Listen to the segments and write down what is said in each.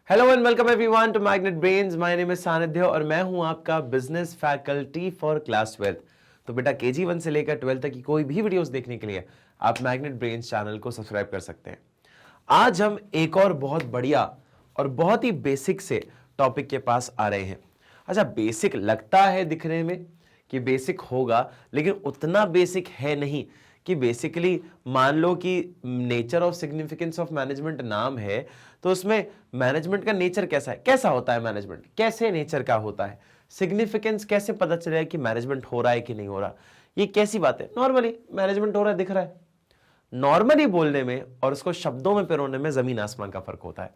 Hello and welcome everyone to magnet brains. My name is Sanidhya और मैं हूं आपका बिजनेस फैकल्टी फॉर क्लास 12। तो बेटा KG1 से लेकर 12 तक की कोई भी वीडियोस देखने के लिए आप मैग्नेट ब्रेन्स चैनल को सब्सक्राइब कर सकते हैं। आज हम एक और बहुत बढ़िया और बहुत ही बेसिक से टॉपिक के पास आ रहे हैं। अच्छा, बेसिक लगता है दिखने में कि बेसिक होगा, लेकिन उतना बेसिक है नहीं कि बेसिकली मान लो कि nature of significance of management नाम है, तो उसमें मैनेजमेंट का नेचर कैसा है, कैसा होता है मैनेजमेंट, कैसे नेचर का होता है, सिग्निफिकेंस कैसे पता चलेगा कि मैनेजमेंट हो रहा है कि नहीं हो रहा। ये कैसी बात है, नॉर्मली मैनेजमेंट हो रहा है दिख रहा है। नॉर्मली बोलने में और उसको शब्दों में पिरोने में जमीन आसमान का फर्क होता है।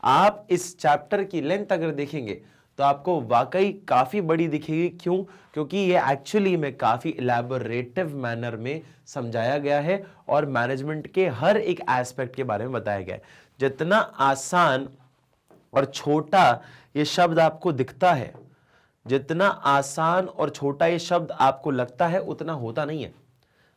आप इस चैप्टर की लेंथ अगर देखेंगे तो आपको वाकई काफी बड़ी दिखेगी। क्यों? क्योंकि ये एक्चुअली में काफी इलैबोरेटिव मैनर में समझाया गया है और मैनेजमेंट के हर एक एस्पेक्ट के बारे में बताया गया है। जितना आसान और छोटा ये शब्द आपको दिखता है, जितना आसान और छोटा ये शब्द आपको लगता है, उतना होता नहीं है।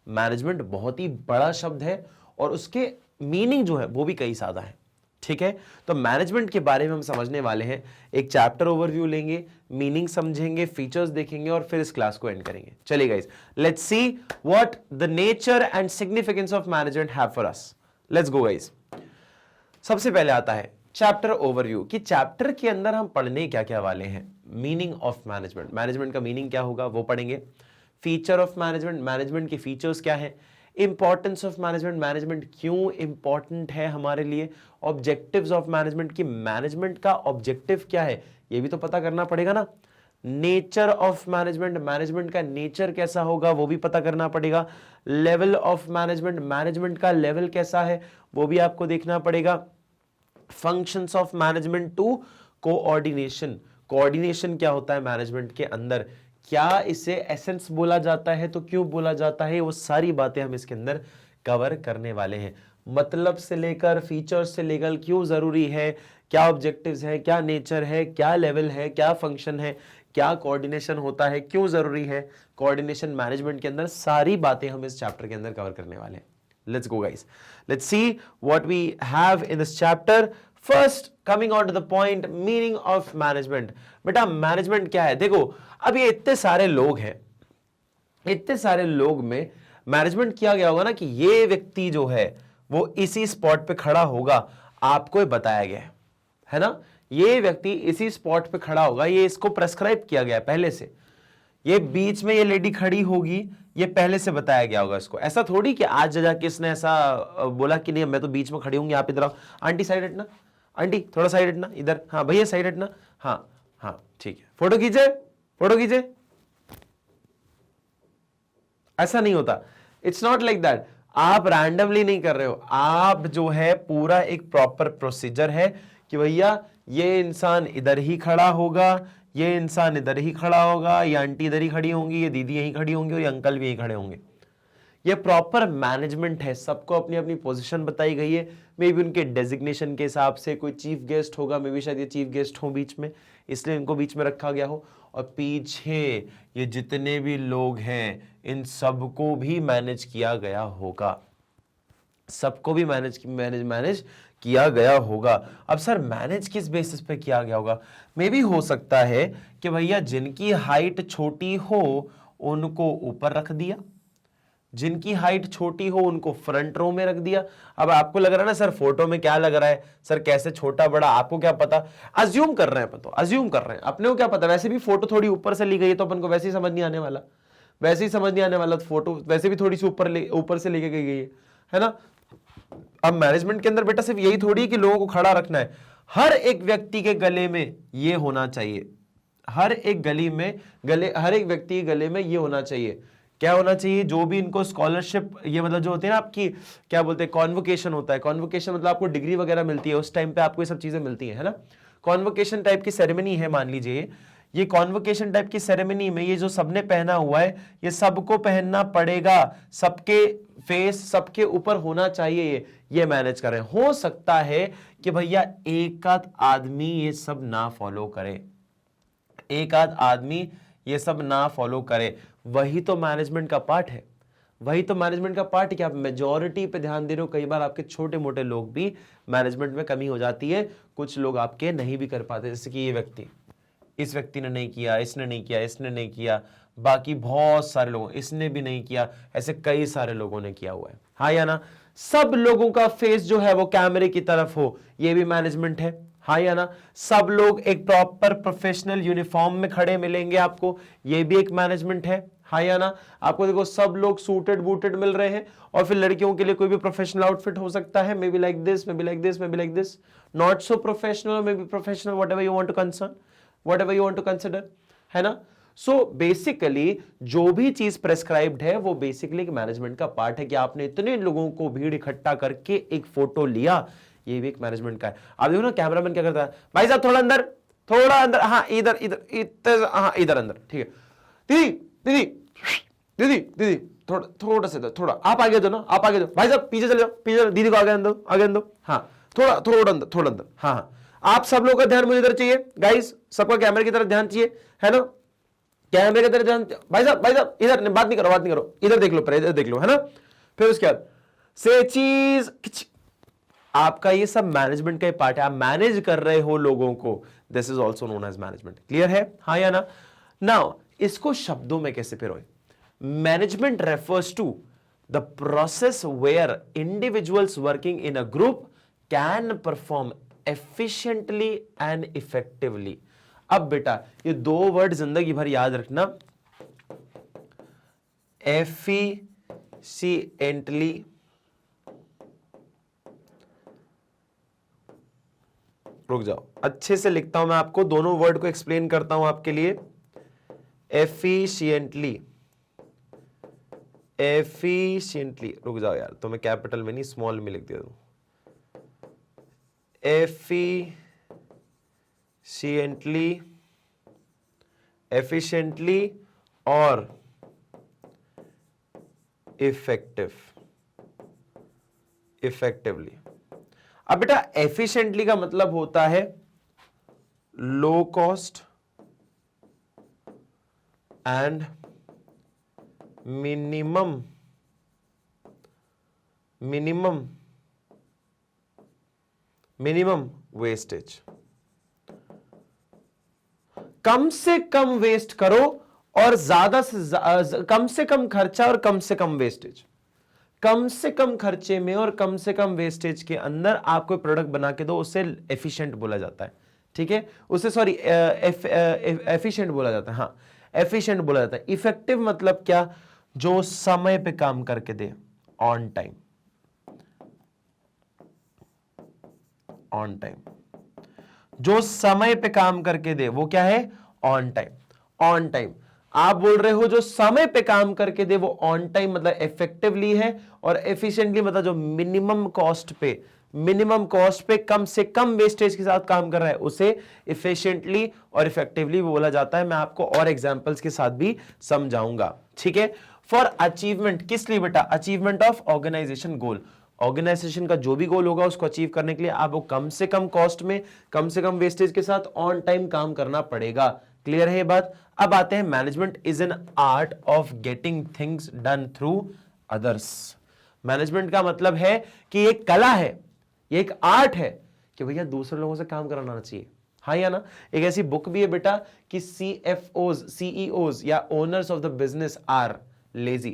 मैनेजमेंट बहुत ही बड़ा शब्द है और उसके मीनिंग जो है वो भी कई सादा है। ठीक है, तो मैनेजमेंट के बारे में हम समझने वाले हैं। एक चैप्टर ओवरव्यू लेंगे, मीनिंग समझेंगे, फीचर्स देखेंगे और फिर इस क्लास को एंड करेंगे। चलिए guys, let's see what the nature and significance of management have for us. Let's go guys. सबसे पहले आता है चैप्टर ओवरव्यू कि चैप्टर के अंदर हम पढ़ने क्या क्या वाले हैं। मीनिंग ऑफ मैनेजमेंट, मैनेजमेंट का मीनिंग क्या होगा वो पढ़ेंगे। फीचर ऑफ मैनेजमेंट, मैनेजमेंट के फीचर्स क्या है। इंपॉर्टेंस ऑफ मैनेजमेंट, मैनेजमेंट क्यों इंपॉर्टेंट है हमारे लिए। ऑब्जेक्टिव्स ऑफ मैनेजमेंट की मैनेजमेंट का ऑब्जेक्टिव क्या है ये भी तो पता करना पड़ेगा ना। नेचर ऑफ मैनेजमेंट, मैनेजमेंट का नेचर कैसा होगा वो भी पता करना पड़ेगा। लेवल ऑफ मैनेजमेंट, मैनेजमेंट का लेवल कैसा है वो भी आपको देखना पड़ेगा। Functions of management to coordination, coordination क्या होता है मैनेजमेंट के अंदर, क्या इसे एसेंस बोला जाता है तो क्यों बोला जाता है, वो सारी बातें हम इसके अंदर कवर करने वाले हैं। मतलब से लेकर फीचर्स से लेकर क्यों जरूरी है, क्या ऑब्जेक्टिव्स है, क्या नेचर है, क्या लेवल है, क्या फंक्शन है, क्या कोऑर्डिनेशन होता है, क्यों जरूरी है कोऑर्डिनेशन मैनेजमेंट के अंदर, सारी बातें हम इस चैप्टर के अंदर कवर करने वाले हैं। Let's go guys. Let's see what we have in this chapter. First, coming on to the point, meaning of management. बेटा मैनेजमेंट क्या है? देखो, अब ये इतने सारे लोग हैं, इतने सारे लोग में मैनेजमेंट किया गया होगा ना कि ये व्यक्ति जो है वो इसी स्पॉट पे खड़ा होगा, आपको बताया गया है ना। ये व्यक्ति इसी स्पॉट पे खड़ा होगा, ये इसको प्रेस्क्राइब किया गया है पहले से। ये बीच में ये लेडी खड़ी होगी, ये पहले से बताया गया होगा इसको। ऐसा थोड़ी कि आज जाके इसने ऐसा बोला कि नहीं मैं तो बीच में खड़ी हूंगी, आप इधर आओ, आंटी साइड हटना, आंटी थोड़ा साइड हटना, इधर, हाँ भैया साइड हटना, हाँ हाँ ठीक है, फोटो खींचे, फोटो खींचे। ऐसा नहीं होता, इट्स नॉट लाइक दैट। आप रैंडमली नहीं कर रहे हो, आप जो है पूरा एक प्रॉपर प्रोसीजर है कि भैया ये इंसान इधर ही खड़ा होगा, ये इंसान इधर ही खड़ा होगा, ये आंटी इधर ही खड़ी होंगी, ये दीदी यहीं खड़ी होंगी और ये अंकल भी यहीं खड़े होंगे। ये प्रॉपर मैनेजमेंट है, सबको अपनी अपनी पोजीशन बताई गई है। मे बी उनके डेजिग्नेशन के हिसाब से कोई चीफ गेस्ट होगा, मे बी शायद ये चीफ गेस्ट हो बीच में, इसलिए इनको बीच में रखा गया हो। और पीछे ये जितने भी लोग हैं इन सबको भी मैनेज किया गया होगा, सबको भी मैनेज किया गया होगा। अब सर मैनेज किस बेसिस पे किया गया होगा? मे भी हो सकता है कि भैया जिनकी हाइट छोटी हो उनको ऊपर रख दिया, जिनकी हाइट छोटी हो उनको फ्रंट रो में रख दिया। अब आपको लग रहा है ना सर फोटो में क्या लग रहा है, सर कैसे छोटा बड़ा, आपको क्या पता, अज्यूम कर रहे हैं, तो अज्यूम कर रहे हैं, अपने को क्या पता। वैसे भी फोटो थोड़ी ऊपर से ली गई है तो अपन को वैसे ही समझ नहीं आने वाला, वैसे ही समझ नहीं आने वाला। तो फोटो वैसे भी थोड़ी सी ऊपर से लेके गई है ना। अब मैनेजमेंट के अंदर बेटा सिर्फ यही थोड़ी है कि लोगों को खड़ा रखना है, हर एक व्यक्ति के गले में ये होना चाहिए, हर एक हर एक व्यक्ति के गले में ये होना चाहिए। क्या होना चाहिए? जो भी इनको स्कॉलरशिप, ये मतलब जो होती है ना आपकी, क्या बोलते हैं, कॉन्वोकेशन होता है। कॉन्वोकेशन मतलब आपको डिग्री वगैरह मिलती है, उस टाइम पे आपको ये सब चीजें मिलती है ना। कॉन्वोकेशन टाइप की सेरेमनी है, मान लीजिए ये कॉन्वोकेशन टाइप की सेरेमनी में ये जो सबने पहना हुआ है ये सबको पहनना पड़ेगा, सबके फेस सबके ऊपर होना चाहिए, ये मैनेज करें। हो सकता है कि भैया एक आध आदमी ये सब ना फॉलो करे, एक आध आदमी ये सब ना फॉलो करे, वही तो मैनेजमेंट का पार्ट है, वही तो मैनेजमेंट का पार्ट है कि आप मेजॉरिटी पे ध्यान दे रहे हो। कई बार आपके छोटे मोटे लोग भी मैनेजमेंट में कमी हो जाती है, कुछ लोग आपके नहीं भी कर पाते, जैसे कि ये व्यक्ति, इस व्यक्ति ने नहीं किया, इसने नहीं किया, इसने नहीं किया, बाकी बहुत सारे लोगों, इसने भी नहीं किया, ऐसे कई सारे लोगों ने किया हुआ है, हाँ या ना। सब लोगों का फेस जो है वो कैमरे की तरफ हो, ये भी मैनेजमेंट है, हाँ या ना। सब लोग एक प्रॉपर प्रोफेशनल यूनिफॉर्म में खड़े मिलेंगे आपको, ये भी एक मैनेजमेंट है, हाँ या ना। आपको देखो सब लोग सूटेड बूटेड मिल रहे हैं, और फिर लड़कियों के लिए कोई भी प्रोफेशनल आउटफिट हो सकता है, may be like this, may be like this, may be like this, not so professional, may be professional, whatever you want to concern, whatever you want to consider, है ना। So basically जो भी चीज prescribed है वो basically एक management का part है कि आपने इतने लोगों को भीड़ इकट्ठा करके एक फोटो लिया, ये भी एक मैनेजमेंट का है। आप देखो ना कैमरामैन क्या करता है, भाई साहब थोड़ा अंदर, थोड़ा अंदर, हाँ इधर इधर इधर, हाँ इधर अंदर, ठीक है, दीदी दीदी दीदी दीदी थोड़ा थोड़ा सा, थोड़ा आप आगे दो ना, आप आगे दो, भाई साहब पीछे चले जाओ, पीछे चलो, दीदी को आगे दो, आगे दो, हाँ थोड़ा थोड़ा अंदर, थोड़ा अंदर, हाँ हाँ। आप सब लोगों का ध्यान मुझे इधर चाहिए गाइस, सबका कैमरे की तरफ ध्यान चाहिए, है ना, कैमरे की तरफ ध्यान। भाई साहब इधर बात नहीं करो, बात नहीं करो, इधर देख लो, पहले इधर देख लो, है ना। फिर उसके बाद से चीज, आपका ये सब मैनेजमेंट का पार्ट है, आप मैनेज कर रहे हो लोगों को, this is also known as management. Clear है, हाँ या ना। नाउ इसको शब्दों में कैसे पिरोए, management refers to the process where individuals working in a group can perform efficiently and effectively. अब बेटा ये दो वर्ड जिंदगी भर याद रखना, एफिशिएंटली, रुक जाओ अच्छे से लिखता हूं मैं आपको, दोनों वर्ड को एक्सप्लेन करता हूं आपके लिए। एफिशिएंटली, एफिशिएंटली, रुक जाओ यार, तो मैं कैपिटल में नहीं स्मॉल में लिख दिया हूं। एफिशिएंटली, एफिशिएंटली और इफेक्टिव, इफेक्टिवली। अब बेटा एफिशिएंटली का मतलब होता है low cost and minimum wastage. कम से कम वेस्ट करो और ज्यादा से कम से कम खर्चा और कम से कम वेस्टेज, कम से कम खर्चे में और कम से कम वेस्टेज के अंदर आप कोई प्रोडक्ट बना के दो, उससे एफिशिएंट बोला जाता है, ठीक है, उससे सॉरी एफिशिएंट बोला जाता है, हाँ एफिशिएंट बोला जाता है। इफेक्टिव मतलब क्या, जो समय पे काम करके दे, ऑन टाइम, ऑन टाइम, जो समय पे काम करके दे वो क्या है, ऑन टाइम, ऑन टाइम। आप बोल रहे हो जो समय पे काम करके दे वो ऑन टाइम मतलब इफेक्टिवली है, और एफिशिएंटली मतलब जो मिनिमम कॉस्ट पे कम से कम वेस्टेज के साथ काम कर रहा है उसे इफिशिएंटली और इफेक्टिवली बोला जाता है। मैं आपको और एग्जांपल्स के साथ भी समझाऊंगा, ठीक है। फॉर अचीवमेंट, किस लिए बेटा, achievement of organisation goal, organisation का जो भी गोल होगा उसको अचीव करने के लिए आपको कम से कम कॉस्ट में कम से कम वेस्टेज के साथ ऑन टाइम काम करना पड़ेगा। क्लियर है ये बात। अब आते हैं, management is an art of getting things done through others. Management का मतलब है कि ये कला है, ये एक आर्ट है कि भैया दूसरे लोगों से काम कराना चाहिए, हाँ या ना। एक ऐसी बुक भी है बेटा कि CFOs, CEOs या owners of the business are lazy.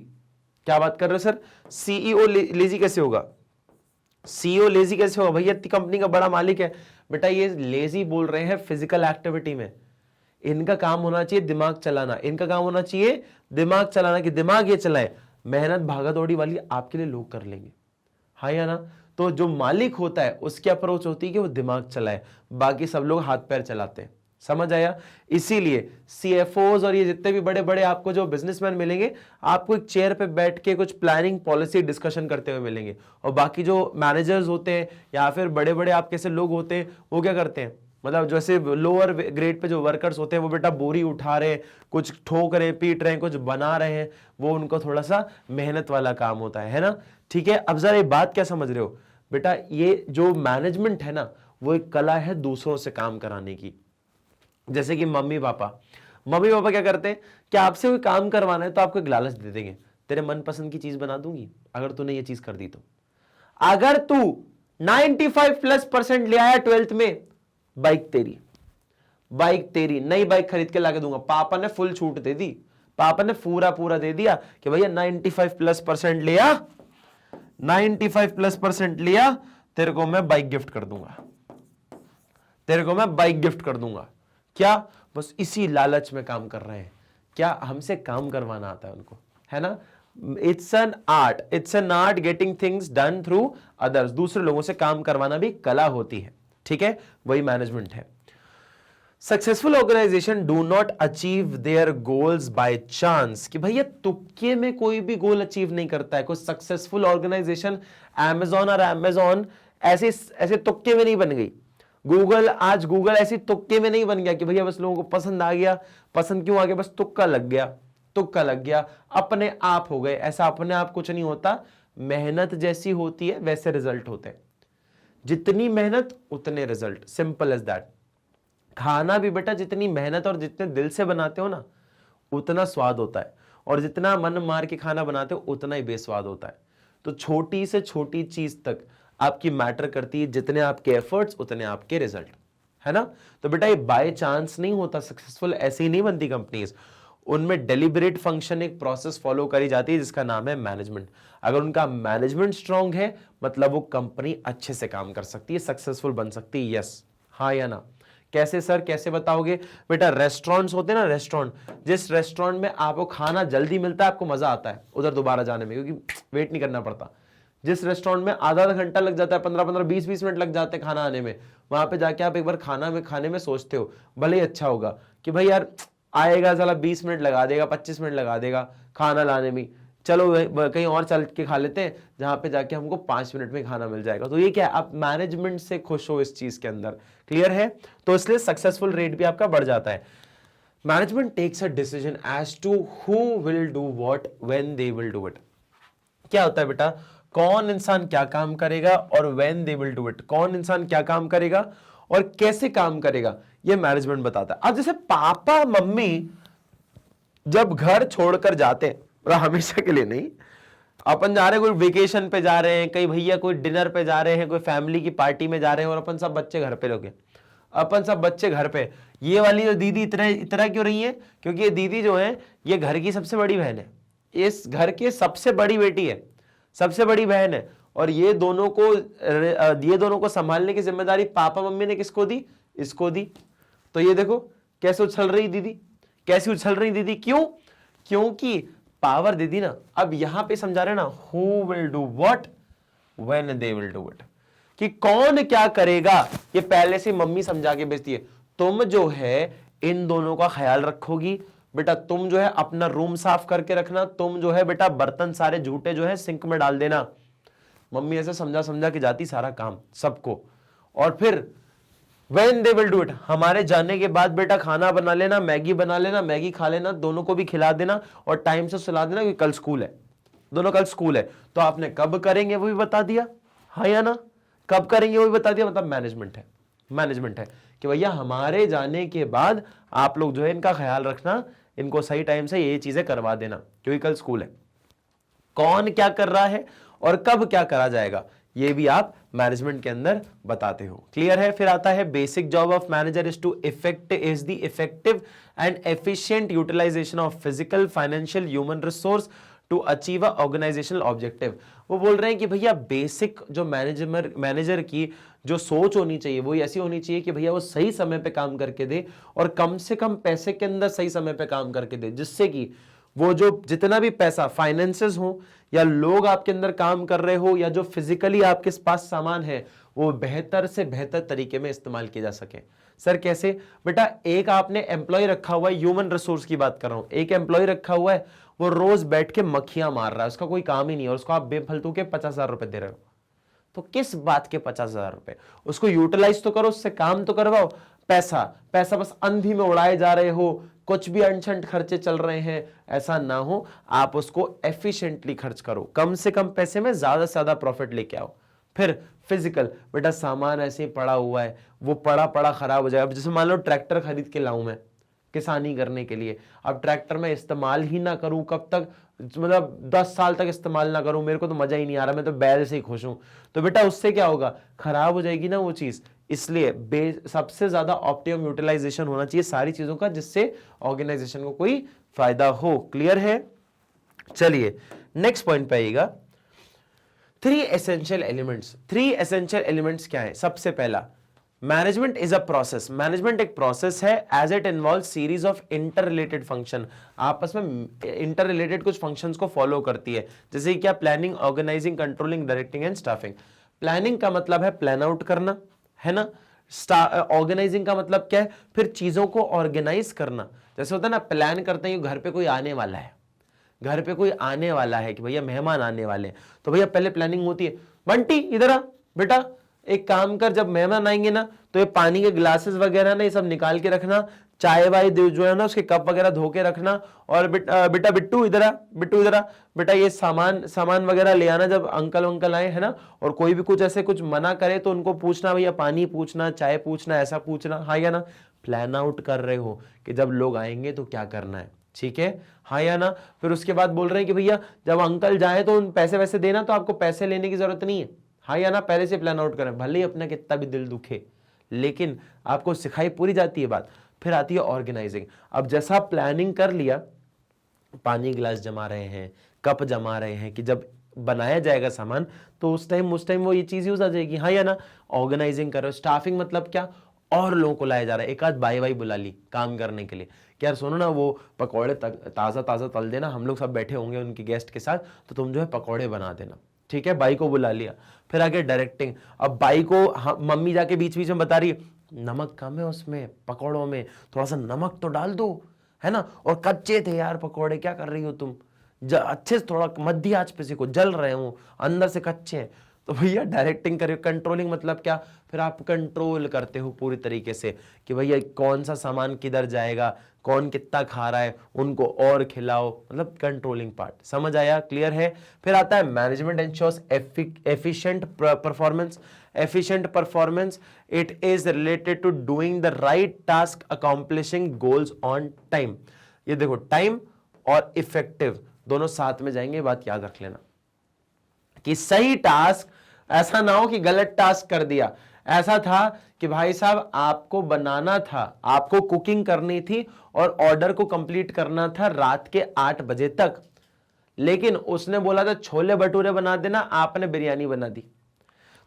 क्या बात कर रहे हो सर, CEO लेजी कैसे होगा, CEO लेजी कैसे होगा, भैया इतनी कंपनी का बड़ा मालिक है। बेटा ये लेजी बोल रहे हैं फिजिकल एक्टिविटी में, इनका काम होना चाहिए दिमाग चलाना, इनका काम होना चाहिए दिमाग चलाना, कि दिमाग ये चलाए, मेहनत भागा दौड़ी वाली आपके लिए लोग कर लेंगे, हाँ या ना। तो जो मालिक होता है उसकी अप्रोच होती है कि वो दिमाग चलाए, बाकी सब लोग हाथ पैर चलाते हैं, समझ आया। इसीलिए CFOs और ये जितने भी बड़े बड़े आपको जो बिजनेसमैन मिलेंगे, आपको एक चेयर पे बैठ के कुछ प्लानिंग पॉलिसी डिस्कशन करते हुए मिलेंगे, और बाकी जो मैनेजर्स होते हैं या फिर बड़े बड़े आप कैसे लोग होते हैं वो क्या करते हैं, मतलब जैसे लोअर ग्रेड पे जो वर्कर्स होते हैं वो बेटा बोरी उठा रहे हैं, कुछ ठोक रहे हैं, पीट रहे हैं, कुछ बना रहे हैं, वो उनको थोड़ा सा मेहनत वाला काम होता है ना, ठीक है। अब जरा ये बात क्या समझ रहे हो बेटा, ये जो मैनेजमेंट है ना वो एक कला है दूसरों से काम कराने की। जैसे कि मम्मी पापा क्या करते हैं कि आपसे कोई काम करवाना है तो आपको एक लालच दे देंगे, तेरे मनपसंद की चीज बना दूंगी अगर तूने ये चीज कर दी तो। अगर तू 95+% ले आया 12th में, बाइक तेरी नई बाइक खरीद के लाके दूंगा। पापा ने फुल छूट दे दी, पापा ने पूरा दे दिया कि भैया 95+% लिया, 95+% लिया, तेरे को मैं बाइक गिफ्ट कर दूंगा, तेरे को मैं बाइक गिफ्ट कर दूंगा। क्या बस इसी लालच में काम कर रहे हैं। क्या हमसे काम करवाना आता है उनको, है ना। It's an art getting things done through others. दूसरे लोगों से काम करवाना भी कला होती है, ठीक है, वही मैनेजमेंट है। Successful organisation do not achieve their goals by chance, कि भैया तुक्के में कोई भी गोल अचीव नहीं करता है। कोई सक्सेसफुल ऑर्गेनाइजेशन अमेज़न ऐसे ऐसे तुक्के में नहीं बन गई। गूगल ऐसी तुक्के में नहीं बन गया कि भैया बस लोगों को पसंद आ गया। पसंद क्यों आ गया? बस तुक्का लग गया, अपने आप हो गए। ऐसा अपने आप कुछ नहीं होता, मेहनत जैसी होती है वैसे रिजल्ट होते हैं। जितनी मेहनत उतने रिजल्ट, सिंपल एज दैट। खाना भी बेटा जितनी मेहनत और जितने दिल से बनाते हो ना उतना स्वाद होता है, और जितना मन मार के खाना बनाते हो उतना ही बेस्वाद होता है। तो छोटी से छोटी चीज तक आपकी मैटर करती है, जितने आपके एफर्ट्स उतने आपके रिजल्ट, है ना। तो बेटा ये बाय चांस नहीं होता। सक्सेसफुल ऐसे ही नहीं बनती कंपनीज, उनमें डेलिबरेट फंक्शन, एक प्रोसेस फॉलो करी जाती है जिसका नाम है मैनेजमेंट। अगर उनका मैनेजमेंट स्ट्रांग है मतलब वो कंपनी अच्छे से काम कर सकती है, सक्सेसफुल बन सकती है। यस, हाँ या ना। कैसे सर, कैसे बताओगे? बेटा रेस्टोरेंट्स होते हैं ना, रेस्टोरेंट, जिस रेस्टोरेंट में आपको खाना जल्दी मिलता है आपको मजा आता है उधर दोबारा जाने में, क्योंकि वेट नहीं करना पड़ता। जिस रेस्टोरेंट में आधा घंटा लग जाता है, 15-15, 20-20 मिनट लग जाते हैं खाना आने में, वहां पे जाके आप एक बार खाने में सोचते हो, भले ही अच्छा होगा कि भाई यार आएगा साला 20 मिनट लगा देगा, 25 मिनट लगा देगा खाना लाने में, चलो कहीं और चल के खा लेते हैं जहां पे जाके हमको 5 मिनट में खाना मिल जाएगा। तो ये क्या है, आप मैनेजमेंट से खुश हो इस चीज के अंदर, क्लियर है। तो इसलिए सक्सेसफुल रेट भी आपका बढ़ जाता है। Management takes a decision as to who will do what when they will do it. क्या होता है बेटा, कौन इंसान क्या काम करेगा और when they will do it, कौन इंसान क्या काम करेगा और कैसे काम करेगा, ये मैनेजमेंट बताता है। अब जैसे पापा मम्मी जब घर छोड़कर जाते हैं, हमेशा के लिए नहीं, अपन जा रहे हैं, कोई वेकेशन पे जा रहे हैं, कई भैया कोई डिनर पे जा रहे हैं, कोई फैमिली की पार्टी में जा रहे हैं, और अपन सब बच्चे घर पे लोग हैं, अपन सब बच्चे घर पे। ये वाली जो दीदी इतना क्यों रही है? क्योंकि ये दीदी जो है ये घर की सबसे बड़ी बहन है, इस घर की सबसे बड़ी बेटी है, सबसे बड़ी बहन है, और ये दोनों को संभालने की जिम्मेदारी पापा मम्मी ने किसको दी? इसको दी। तो ये देखो कैसे उछल रही दीदी, कैसी उछल रही दीदी, क्यों? क्योंकि पावर दे दी ना। अब यहां पे समझा रहे ना, who will do what when they will do it, कि कौन क्या करेगा, ये पहले से मम्मी समझा के भेजती है। तुम जो है इन दोनों का ख्याल रखोगी बेटा, तुम जो है अपना रूम साफ करके रखना, तुम जो है बेटा बर्तन सारे झूठे जो है सिंक में डाल देना। मम्मी ऐसे समझा के जाती सारा काम सबको, और फिर When they will do it, हमारे जाने के बाद बेटा खाना बना लेना, मैगी बना लेना, मैगी खा लेना, दोनों को भी खिला देना और टाइम से सुला देना, क्योंकि कल स्कूल है, दोनों कल स्कूल है। तो आपने कब करेंगे वो भी बता दिया, हाँ या ना, कब करेंगे वो भी बता दिया, मतलब मैनेजमेंट है कि भैया हमारे जाने के बाद आप लोग जो है इनका ख्याल रखना, इनको सही टाइम से ये चीजें करवा देना, क्योंकि कल स्कूल है। कौन क्या कर रहा है और कब क्या करा जाएगा, ये भी आप मैनेजमेंट के अंदर बताते हो, क्लियर है। फिर आता है basic job of manager is the effective and efficient utilisation of physical, financial, human resource to achieve a organisational objective. वो बोल रहे हैं कि भैया बेसिक जो मैनेजर की जो सोच होनी चाहिए वो ऐसी होनी चाहिए कि भैया वो सही समय पे काम करके दे और कम से कम पैसे के अंदर सही समय पे काम करके दे, जिससे कि वो जो जितना भी पैसा, फाइनेंसेस हो या लोग आपके अंदर काम कर रहे हो या जो फिजिकली आपके पास सामान है, वो बेहतर से बेहतर तरीके में इस्तेमाल किए जा सके। सर कैसे? बेटा एक आपने एम्प्लॉय रखा हुआ है, ह्यूमन रिसोर्स की बात कर रहा हूं, एक एम्प्लॉय रखा हुआ है, वो रोज बैठ के मक्खियां मार रहा है, उसका कोई काम ही नहीं है, और उसको आप बेफालतू के 50,000 रुपए दे रहे हो। तो किस बात के 50,000 रुपए? उसको यूटिलाइज तो करो, उससे काम तो करवाओ। पैसा बस अंधी में उड़ाए जा रहे हो, कुछ भी अनछंट खर्चे चल रहे हैं, ऐसा ना हो। आप उसको एफिशिएंटली खर्च करो, कम से कम पैसे में ज्यादा से ज्यादा प्रॉफिट लेके आओ। फिर फिजिकल, बेटा सामान ऐसे ही पड़ा हुआ है, वो पड़ा खराब हो जाएगा। जैसे मान लो ट्रैक्टर खरीद के लाऊं मैं, किसानी करने के लिए। अब ट्रैक्टर में इस्तेमाल ही ना करूं कब तक, मतलब 10 साल तक इस्तेमाल ना करूं, मेरे को तो मजा ही नहीं आ रहा, मैं तो बैल से ही खुश हूं, तो बेटा उससे क्या होगा, खराब हो जाएगी ना वो चीज। इसलिए सबसे ज्यादा ऑप्टिमम यूटिलाइजेशन होना चाहिए सारी चीजों का, जिससे ऑर्गेनाइजेशन को कोई फायदा हो। क्लियर है? चलिए नेक्स्ट पॉइंट पे आइएगा, 3 एसेंशियल एलिमेंट्स। 3 एसेंशियल एलिमेंट्स क्या है? सबसे पहला, management is a process. Management एक प्रोसेस है as it involve series of inter related function, आपस में इंटर रिलेटेड कुछ फंक्शंस को फॉलो करती है। जैसे क्या? Planning, organising, controlling, directing and staffing. Planning का मतलब है प्लान आउट करना, है ना। ऑर्गेनाइजिंग का मतलब क्या है? फिर चीजों को ऑर्गेनाइज करना। जैसे होता है ना, प्लान करते हैं घर पे कोई आने वाला है, घर पे कोई आने वाला है कि भैया मेहमान आने वाले हैं, तो भैया पहले प्लानिंग होती है, बंटी इधर आ बेटा, एक काम कर, जब मेहमान आएंगे ना तो ये पानी के ग्लासेस वगैरह ना ये सब निकाल के रखना, चाय वाय जो है ना उसके कप वगैरह धो के रखना, और बेटा बिट्टू इधर आ, बिट्टू इधर आ बेटा, ये सामान वगैरह ले आना जब अंकल आए, है ना। और कोई भी कुछ ऐसे कुछ मना करे तो उनको पूछना, भैया पानी पूछना, चाय पूछना, ऐसा पूछना, हाँ या ना। प्लान आउट कर रहे हो कि जब लोग आएंगे तो क्या करना है, ठीक है, हाँ या ना। फिर उसके बाद बोल रहे हैं कि भैया जब अंकल जाए तो उन पैसे वैसे देना, तो आपको पैसे लेने की जरूरत नहीं है, हाँ या ना। पहले से प्लान आउट करें, भले ही अपना कितना भी दिल दुखे, लेकिन आपको सिखाई पूरी जाती है बात। फिर आती है ऑर्गेनाइजिंग। अब जैसा प्लानिंग कर लिया, पानी गिलास जमा रहे हैं, कप जमा रहे हैं, कि जब बनाया जाएगा सामान तो उस टाइम वो ये चीज यूज आ जाएगी, हाँ या ना। ऑर्गेनाइजिंग करो। स्टाफिंग मतलब क्या? और लोगों को लाया जा रहा है, एक आध बाई बुला ली काम करने के लिए, कि यार सुनो ना वो पकौड़े ताजा तल देना, हम लोग सब बैठे होंगे उनके गेस्ट के साथ, तो तुम जो है पकौड़े बना देना, ठीक है, बाई को बुला लिया। फिर आगे डायरेक्टिंग। अब बाई को मम्मी जाके बीच बीच में बता रही है, नमक कम है उसमें पकौड़ों में, थोड़ा सा नमक तो डाल दो, है ना, और कच्चे थे यार पकौड़े, क्या कर रही हो तुम, अच्छे से थोड़ा मध्य आंच पे सेको, जल रहे हो अंदर से कच्चे हैं। तो भैया डायरेक्टिंग करिए। कंट्रोलिंग मतलब क्या? फिर आप कंट्रोल करते हो पूरी तरीके से कि भैया कौन सा सामान किधर जाएगा, कौन कितना खा रहा है, उनको और खिलाओ, मतलब कंट्रोलिंग पार्ट। समझ आया? क्लियर है? फिर आता है management ensures efficient performance. Efficient performance, it is related to doing the right task, accomplishing goals on time. ये देखो, टाइम और इफेक्टिव दोनों साथ में जाएंगे, बात याद रख लेना कि सही टास्क, ऐसा ना हो कि गलत टास्क कर दिया। ऐसा था कि भाई साहब आपको बनाना था, आपको कुकिंग करनी थी और ऑर्डर को कंप्लीट करना था रात के 8 बजे तक, लेकिन उसने बोला था छोले भटूरे बना देना, आपने बिरयानी बना दी।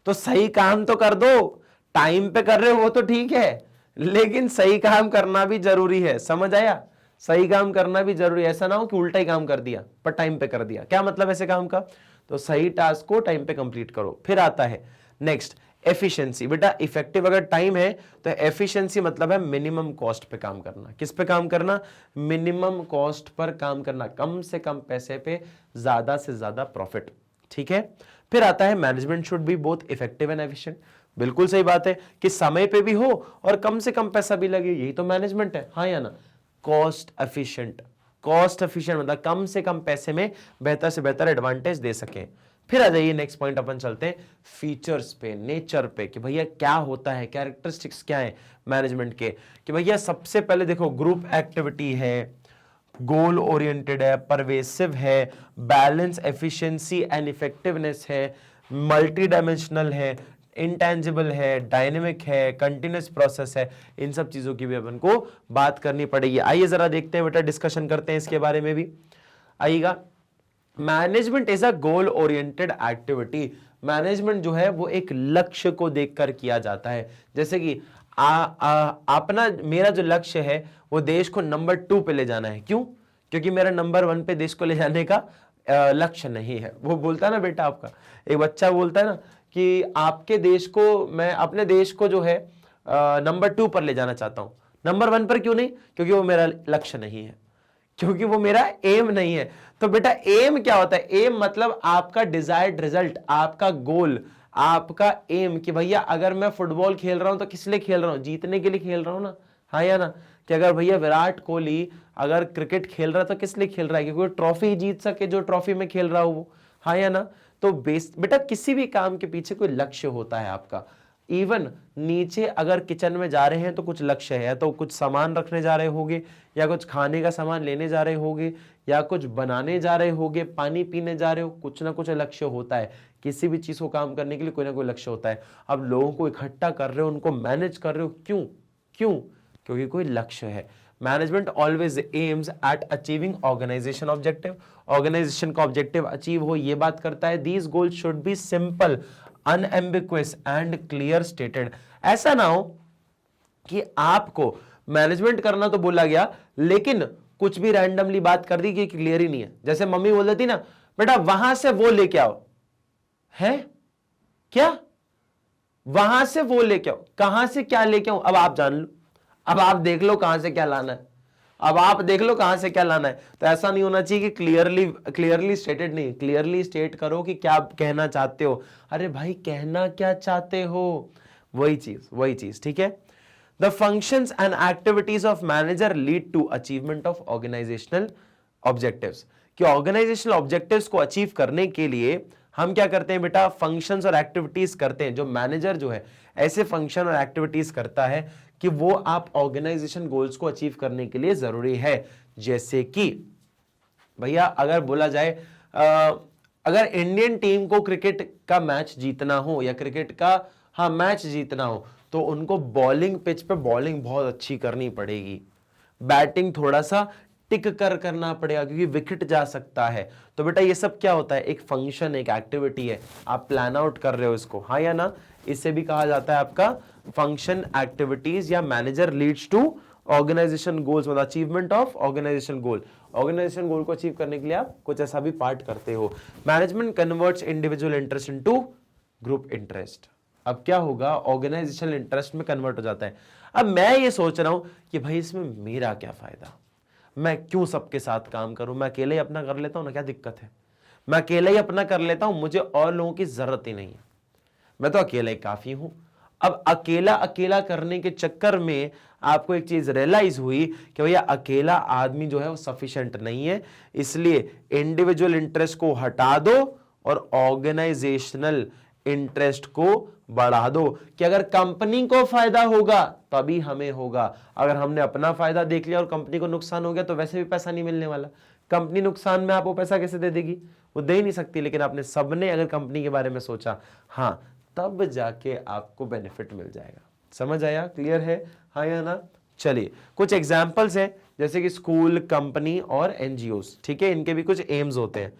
तो सही काम तो कर दो, टाइम पे कर रहे हो वो तो ठीक है, लेकिन सही काम करना भी जरूरी है। समझ आया? सही काम करना भी जरूरी है, ऐसा ना हो कि उल्टा ही काम कर दिया पर टाइम पे कर दिया। क्या मतलब ऐसे काम का? तो सही टास्क को टाइम पे कंप्लीट करो। फिर आता है नेक्स्ट एफिशिएंसी। बेटा इफेक्टिव अगर टाइम है तो एफिशिएंसी मतलब है मिनिमम कॉस्ट पे काम करना। किस पे काम करना? मिनिमम कॉस्ट पर काम करना, कम से कम पैसे पे ज्यादा से ज्यादा प्रॉफिट, ठीक है। फिर आता है management should be both effective and efficient. बिल्कुल सही बात है कि समय पे भी हो और कम से कम पैसा भी लगे, यही तो मैनेजमेंट है, हाँ या ना। कॉस्ट एफिशिएंट, कॉस्ट एफिशिएंट मतलब कम से कम पैसे में बेहतर से बेहतर एडवांटेज दे सकें। फिर आ जाइए नेक्स्ट पॉइंट, अपन चलते हैं फीचर्स पे, नेचर पे, कि भैया क्या होता है, कैरेक्टरिस्टिक्स क्या है मैनेजमेंट के। कि भैया सबसे पहले देखो, ग्रुप एक्टिविटी है, गोल ओरिएंटेड है, परवेसिव है, बैलेंस, एफिशिएंसी एंड इफेक्टिवनेस है, मल्टी डायमेंशनल है, इंटेंजिबल है, डायनेमिक है, कंटिन्यूअस प्रोसेस है। इन सब चीजों की भी अपन को बात करनी पड़ेगी। आइए जरा देखते हैं बेटा, डिस्कशन करते हैं इसके बारे में भी। आइएगा, management is a goal oriented activity. Management जो है वो एक लक्ष्य को देखकर किया जाता है। जैसे कि अपना मेरा जो लक्ष्य है वो देश को नंबर 2 पे ले जाना है। क्यों? क्योंकि मेरा नंबर 1 पे देश को ले जाने का लक्ष्य नहीं है। वो बोलता है ना बेटा, आपका एक बच्चा बोलता है ना कि आपके देश को, मैं अपने देश को जो है नंबर 2 पर ले जाना चाहता हूं, नंबर 1 पर क्यों नहीं? क्योंकि वो मेरा लक्ष्य नहीं है, क्योंकि वो मेरा एम नहीं है। तो बेटा एम क्या होता है? एम मतलब आपका डिजायर्ड रिजल्ट, आपका गोल, आपका एम, कि भैया अगर मैं फुटबॉल खेल रहा हूं तो किस लिए खेल रहा हूं? जीतने के लिए खेल रहा हूं ना, हाँ या ना। कि अगर भैया विराट कोहली अगर क्रिकेट खेल रहा है तो किस लिए खेल रहा है? क्योंकि ट्रॉफी जीत सके, जो ट्रॉफी में खेल रहा हो वो, हाँ या ना। तो बेटा किसी भी काम के पीछे कोई लक्ष्य होता है आपका। इवन नीचे अगर किचन में जा रहे हैं तो कुछ लक्ष्य है, तो कुछ सामान रखने जा रहे होंगे, या कुछ खाने का सामान लेने जा रहे होंगे, या कुछ बनाने जा रहे होंगे, पानी पीने जा रहे हो, कुछ ना कुछ लक्ष्य होता है। किसी भी चीज को काम करने के लिए कोई ना कोई लक्ष्य होता है। अब लोगों को इकट्ठा कर रहे हो, उनको मैनेज कर रहे हो, क्यों? क्योंकि कोई लक्ष्य है। Management always aims at achieving organisation objective. Organisation का ऑब्जेक्टिव अचीव हो ये बात करता है। These goals should be simple, unambiguous and clear stated. ऐसा ना हो कि आपको मैनेजमेंट करना तो बोला गया लेकिन कुछ भी रैंडमली बात कर दी कि क्लियर ही नहीं है। जैसे मम्मी बोल देती ना, बेटा वहां से वो लेके आओ, है क्या? वहां से वो लेके आओ, कहां से क्या लेके आओ? अब आप जान लो, अब आप देख लो कहां से क्या लाना है, अब आप देख लो कहां से क्या लाना है। तो ऐसा नहीं होना चाहिए कि क्लियरली स्टेटेड नहीं, क्लियरली स्टेट करो कि क्या कहना चाहते हो। अरे भाई कहना क्या चाहते हो, वही चीज, ठीक है। The functions and activities of manager lead to achievement of organisational objectives. कि ऑर्गेनाइजेशनल ऑब्जेक्टिव्स को अचीव करने के लिए हम क्या करते हैं बेटा? फंक्शंस और एक्टिविटीज करते हैं। जो मैनेजर जो है ऐसे फंक्शन और एक्टिविटीज करता है कि वो आप ऑर्गेनाइजेशन गोल्स को अचीव करने के लिए जरूरी है। जैसे कि भैया अगर बोला जाए अगर इंडियन टीम को क्रिकेट का मैच जीतना हो या क्रिकेट का मैच जीतना हो तो उनको बॉलिंग पिच पे बॉलिंग बहुत अच्छी करनी पड़ेगी, बैटिंग थोड़ा सा टिक कर करना पड़ेगा क्योंकि विकेट जा सकता है। तो बेटा ये सब क्या होता है? एक फंक्शन, एक एक्टिविटी है, आप प्लान आउट कर रहे हो इसको, हाँ या ना? इसे भी कहा जाता है आपका फंक्शन, एक्टिविटीज, या manager leads to organisation goals, मतलब achievement of organisation goal. Organisation goal को अचीव करने के लिए आप कुछ ऐसा भी पार्ट करते हो। Management converts individual interest into group interest. अब क्या होगा? ऑर्गेनाइजेशनल इंटरेस्ट में कन्वर्ट हो जाता है। अब मैं ये सोच रहा हूं कि भाई इसमें मेरा क्या फायदा, मैं क्यों सबके साथ काम करूं, मैं अकेले ही अपना कर लेता हूं ना, क्या दिक्कत है? मैं अकेले ही अपना कर लेता हूं, मुझे और लोगों की जरूरत ही नहीं है, मैं तो अकेला ही काफी हूं। अब अकेला करने के चक्कर में आपको एक चीज रियलाइज हुई कि भैया अकेला आदमी जो है वो सफिशिएंट नहीं है, इसलिए इंडिविजुअल इंटरेस्ट को हटा दो और ऑर्गेनाइजेशनल इंटरेस्ट को बढ़ा दो कि अगर कंपनी को फायदा होगा तभी हमें होगा। अगर हमने अपना फायदा देख लिया और कंपनी को नुकसान हो गया तो वैसे भी पैसा नहीं मिलने वाला। कंपनी नुकसान में आपको पैसा कैसे दे देगी? वो दे ही नहीं सकती। लेकिन आपने सबने अगर कंपनी के बारे में सोचा, हाँ, तब जाके आपको बेनिफिट मिल जाएगा। समझ आया? क्लियर है, हाँ या ना? चलिए कुछ एग्जाम्पल्स हैं, जैसे कि स्कूल, कंपनी और एनजीओस, ठीक है, इनके भी कुछ एम्स होते हैं।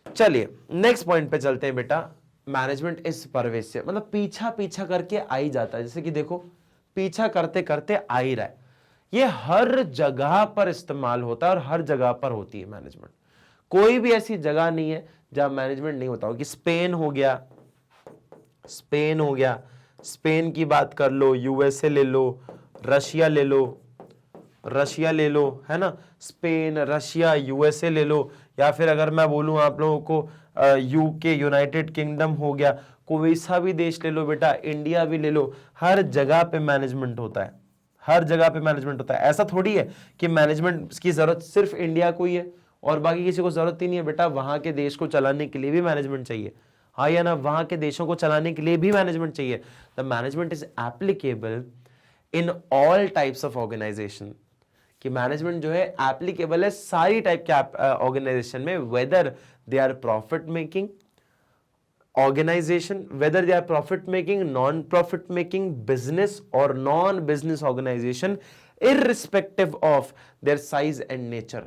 चलिए नेक्स्ट पॉइंट पे चलते हैं बेटा। मैनेजमेंट इज परवेसिव, मतलब पीछा करके आ ही जाता है। जैसे कि देखो, पीछा करते करते आ ही रहा है, ये हर जगह पर इस्तेमाल होता है और हर जगह पर होती है मैनेजमेंट। कोई भी ऐसी जगह नहीं है जहां मैनेजमेंट नहीं होता हो। कि स्पेन हो गया, स्पेन की बात कर लो, यूएसए ले लो, रशिया ले लो, है ना? स्पेन, रशिया, यूएसए ले लो, या फिर अगर मैं बोलूं आप लोगों को यूके, यूनाइटेड किंगडम हो गया, कोई सा भी देश ले लो बेटा, इंडिया भी ले लो, हर जगह पे मैनेजमेंट होता है, हर जगह पे मैनेजमेंट होता है। ऐसा थोड़ी है कि मैनेजमेंट की जरूरत सिर्फ इंडिया को ही है और बाकी किसी को जरूरत ही नहीं है। बेटा वहां के देश को चलाने के लिए भी मैनेजमेंट चाहिए, हाँ या ना? वहां के देशों को चलाने के लिए भी मैनेजमेंट चाहिए। The management is applicable in all types of organisation. कि मैनेजमेंट जो है एप्लीकेबल है सारी टाइप के ऑर्गेनाइजेशन में, whether they are profit making organisation, whether they are profit making, non profit making, business or non business organisation, irrespective of their size and nature.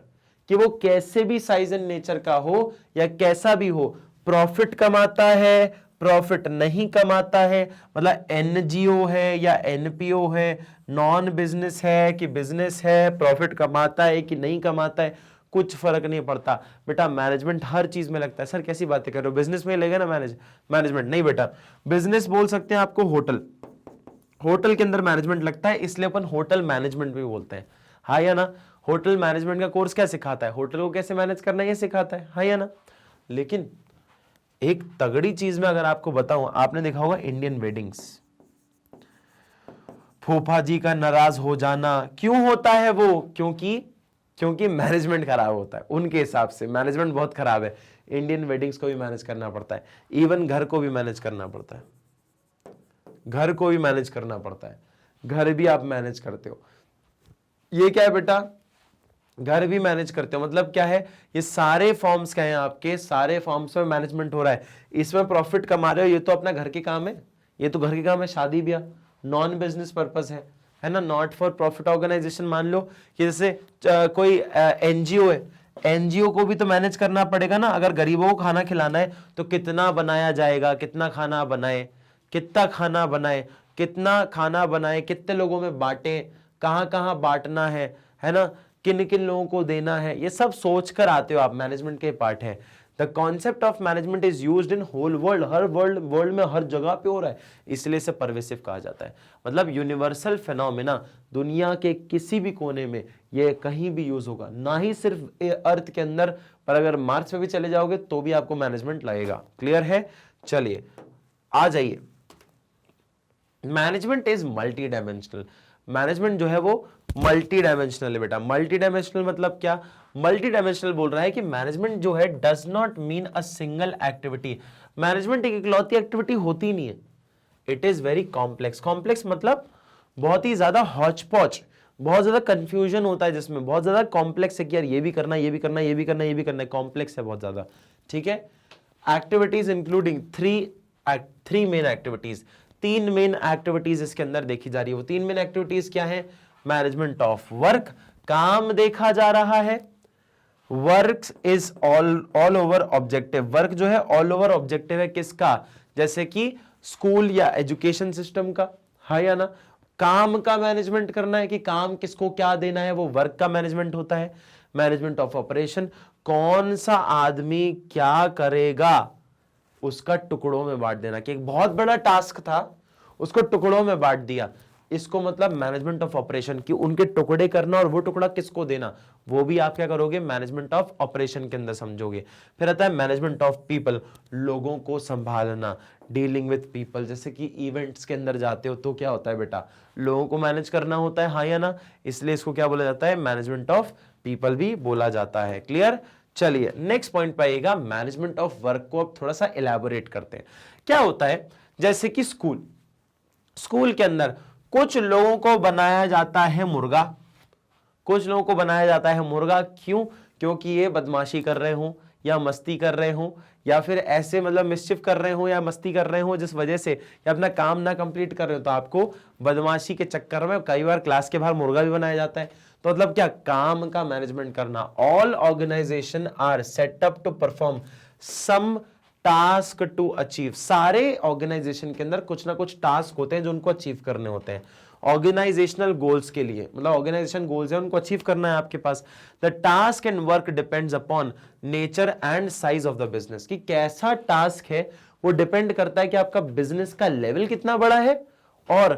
कि वो कैसे भी साइज एंड नेचर का हो या कैसा भी हो, प्रॉफिट कमाता है, प्रॉफिट नहीं कमाता है, मतलब एनजीओ है या एनपीओ है, नॉन बिजनेस है कि बिजनेस है, प्रॉफिट कमाता है कि नहीं कमाता है, कुछ फर्क नहीं पड़ता। बेटा मैनेजमेंट हर चीज में लगता है। सर कैसी बातें कर रहे हो, बिजनेस में लगेगा ना मैनेजमेंट? नहीं बेटा, बिजनेस बोल सकते हैं आपको होटल के अंदर मैनेजमेंट लगता है, इसलिए अपन होटल मैनेजमेंट भी बोलते हैं, हाँ या ना? होटल मैनेजमेंट का कोर्स क्या सिखाता है? होटल को कैसे मैनेज करना है ये सिखाता है, हाँ या ना? लेकिन एक तगड़ी चीज में अगर आपको बताऊं, आपने देखा होगा इंडियन वेडिंग्स, फूफा जी का नाराज हो जाना क्यों होता है? वो क्योंकि मैनेजमेंट खराब होता है। उनके हिसाब से मैनेजमेंट बहुत खराब है। इंडियन वेडिंग्स को भी मैनेज करना पड़ता है, इवन घर को भी मैनेज करना पड़ता है। घर को भी मैनेज करना पड़ता है, घर भी आप मैनेज करते हो। ये क्या है बेटा, घर भी मैनेज करते हो, मतलब क्या है, ये सारे फॉर्म्स क्या हैं आपके, सारे फॉर्म्स में मैनेजमेंट हो रहा है, इसमें प्रॉफिट कमा रहे हो, ये तो अपना घर के काम है, ये तो घर के काम है। शादी ब्याह नॉन बिजनेस पर्पस है ना, नॉट फॉर प्रॉफिट ऑर्गेनाइजेशन। मान लो कि जैसे कोई एनजीओ है, एनजीओ को भी तो मैनेज करना पड़ेगा ना। अगर गरीबों को खाना खिलाना है तो कितना बनाया जाएगा, कितना खाना बनाए, कितना खाना बनाए, कितना खाना बनाए, कितने लोगों में बांटे, कहाँ कहाँ बांटना है ना, किन किन लोगों को देना है, ये सब सोच कर आते हो आप, मैनेजमेंट के पार्ट है। The concept of management is used in whole world, हर वर्ल्ड में हर जगह पे हो रहा है, इसलिए इसे परवेसिव कहा जाता है। मतलब यूनिवर्सल फिनोमेना, दुनिया के किसी भी कोने में ये कहीं भी यूज होगा, ना ही सिर्फ अर्थ के अंदर, पर अगर मार्स पे भी चले जाओगे तो भी आपको मैनेजमेंट लगेगा। क्लियर है? चलिए आ जाइए। Management is multi dimensional, management जो है वो मल्टी डायमेंशनल है बेटा। मल्टी डायमेंशनल मतलब क्या, मल्टी डायमेंशनल बोल रहा है कि मैनेजमेंट जो है does not mean a single activity. Management एक इकलौती एक्टिविटी होती नहीं है, it is very complex. Complex मतलब बहुत ही ज्यादा हॉच पॉच, बहुत ज्यादा कंफ्यूजन होता है जिसमें, बहुत ज्यादा कॉम्प्लेक्स है कि यार ये भी करना, ये भी करना, ये भी करना, ये भी करना है, कॉम्प्लेक्स है बहुत ज्यादा। ठीक है, activities including three main activities, तीन मेन एक्टिविटीज इसके अंदर देखी जा रही है। वो तीन मेन एक्टिविटीज क्या है? मैनेजमेंट ऑफ वर्क, काम देखा जा रहा है, work is all over objective, work जो है ऑल ओवर ऑब्जेक्टिव है किसका? जैसे कि स्कूल या एजुकेशन सिस्टम का, है या ना। काम का मैनेजमेंट करना है कि काम किसको क्या देना है, वो वर्क का मैनेजमेंट होता है। मैनेजमेंट ऑफ ऑपरेशन, कौन सा आदमी क्या करेगा उसका टुकड़ों में बांट देना, कि एक बहुत बड़ा टास्क था उसको टुकड़ों में बांट दिया, इसको मतलब मैनेजमेंट ऑफ ऑपरेशन, कि उनके टुकड़े करना और वो टुकड़ा किसको देना, वो भी आप क्या करोगे? मैनेजमेंट ऑफ ऑपरेशन के अंदर समझोगे। फिर आता है मैनेजमेंट ऑफ पीपल, लोगों को संभालना, डीलिंग विथ पीपल। जैसे कि इवेंट्स के अंदर जाते हो तो क्या होता है बेटा, लोगों को मैनेज करना होता है, हाँ या ना, इसलिए इसको क्या बोला जाता है? मैनेजमेंट ऑफ पीपल भी बोला जाता है। क्लियर? चलिए नेक्स्ट पॉइंट पे आइएगा, मैनेजमेंट ऑफ वर्क को अब थोड़ा सा इलैबोरेट करते हैं। क्या होता है, जैसे कि स्कूल के अंदर कुछ लोगों को बनाया जाता है मुर्गा, कुछ लोगों को बनाया जाता है मुर्गा, क्यों? क्योंकि ये बदमाशी कर रहे हो या मस्ती कर रहे हो या फिर ऐसे मतलब मिस्चिफ कर रहे हो या मस्ती कर रहे हो, जिस वजह से या अपना काम ना कंप्लीट कर रहे हो, तो आपको बदमाशी के चक्कर में कई बार क्लास के बाहर मुर्गा भी बनाया जाता है। तो मतलब क्या? काम का मैनेजमेंट करना। All organisation are set up to perform some task to achieve, सारे ऑर्गेनाइजेशन के अंदर कुछ ना कुछ टास्क होते हैं जो उनको अचीव करने होते हैं ऑर्गेनाइजेशनल गोल्स के लिए, मतलब ऑर्गेनाइजेशन गोल्स है उनको अचीव करना है आपके पास। The task and work depends upon nature and size of the business, कि कैसा टास्क है वो डिपेंड करता है कि आपका बिजनेस का लेवल कितना बड़ा है और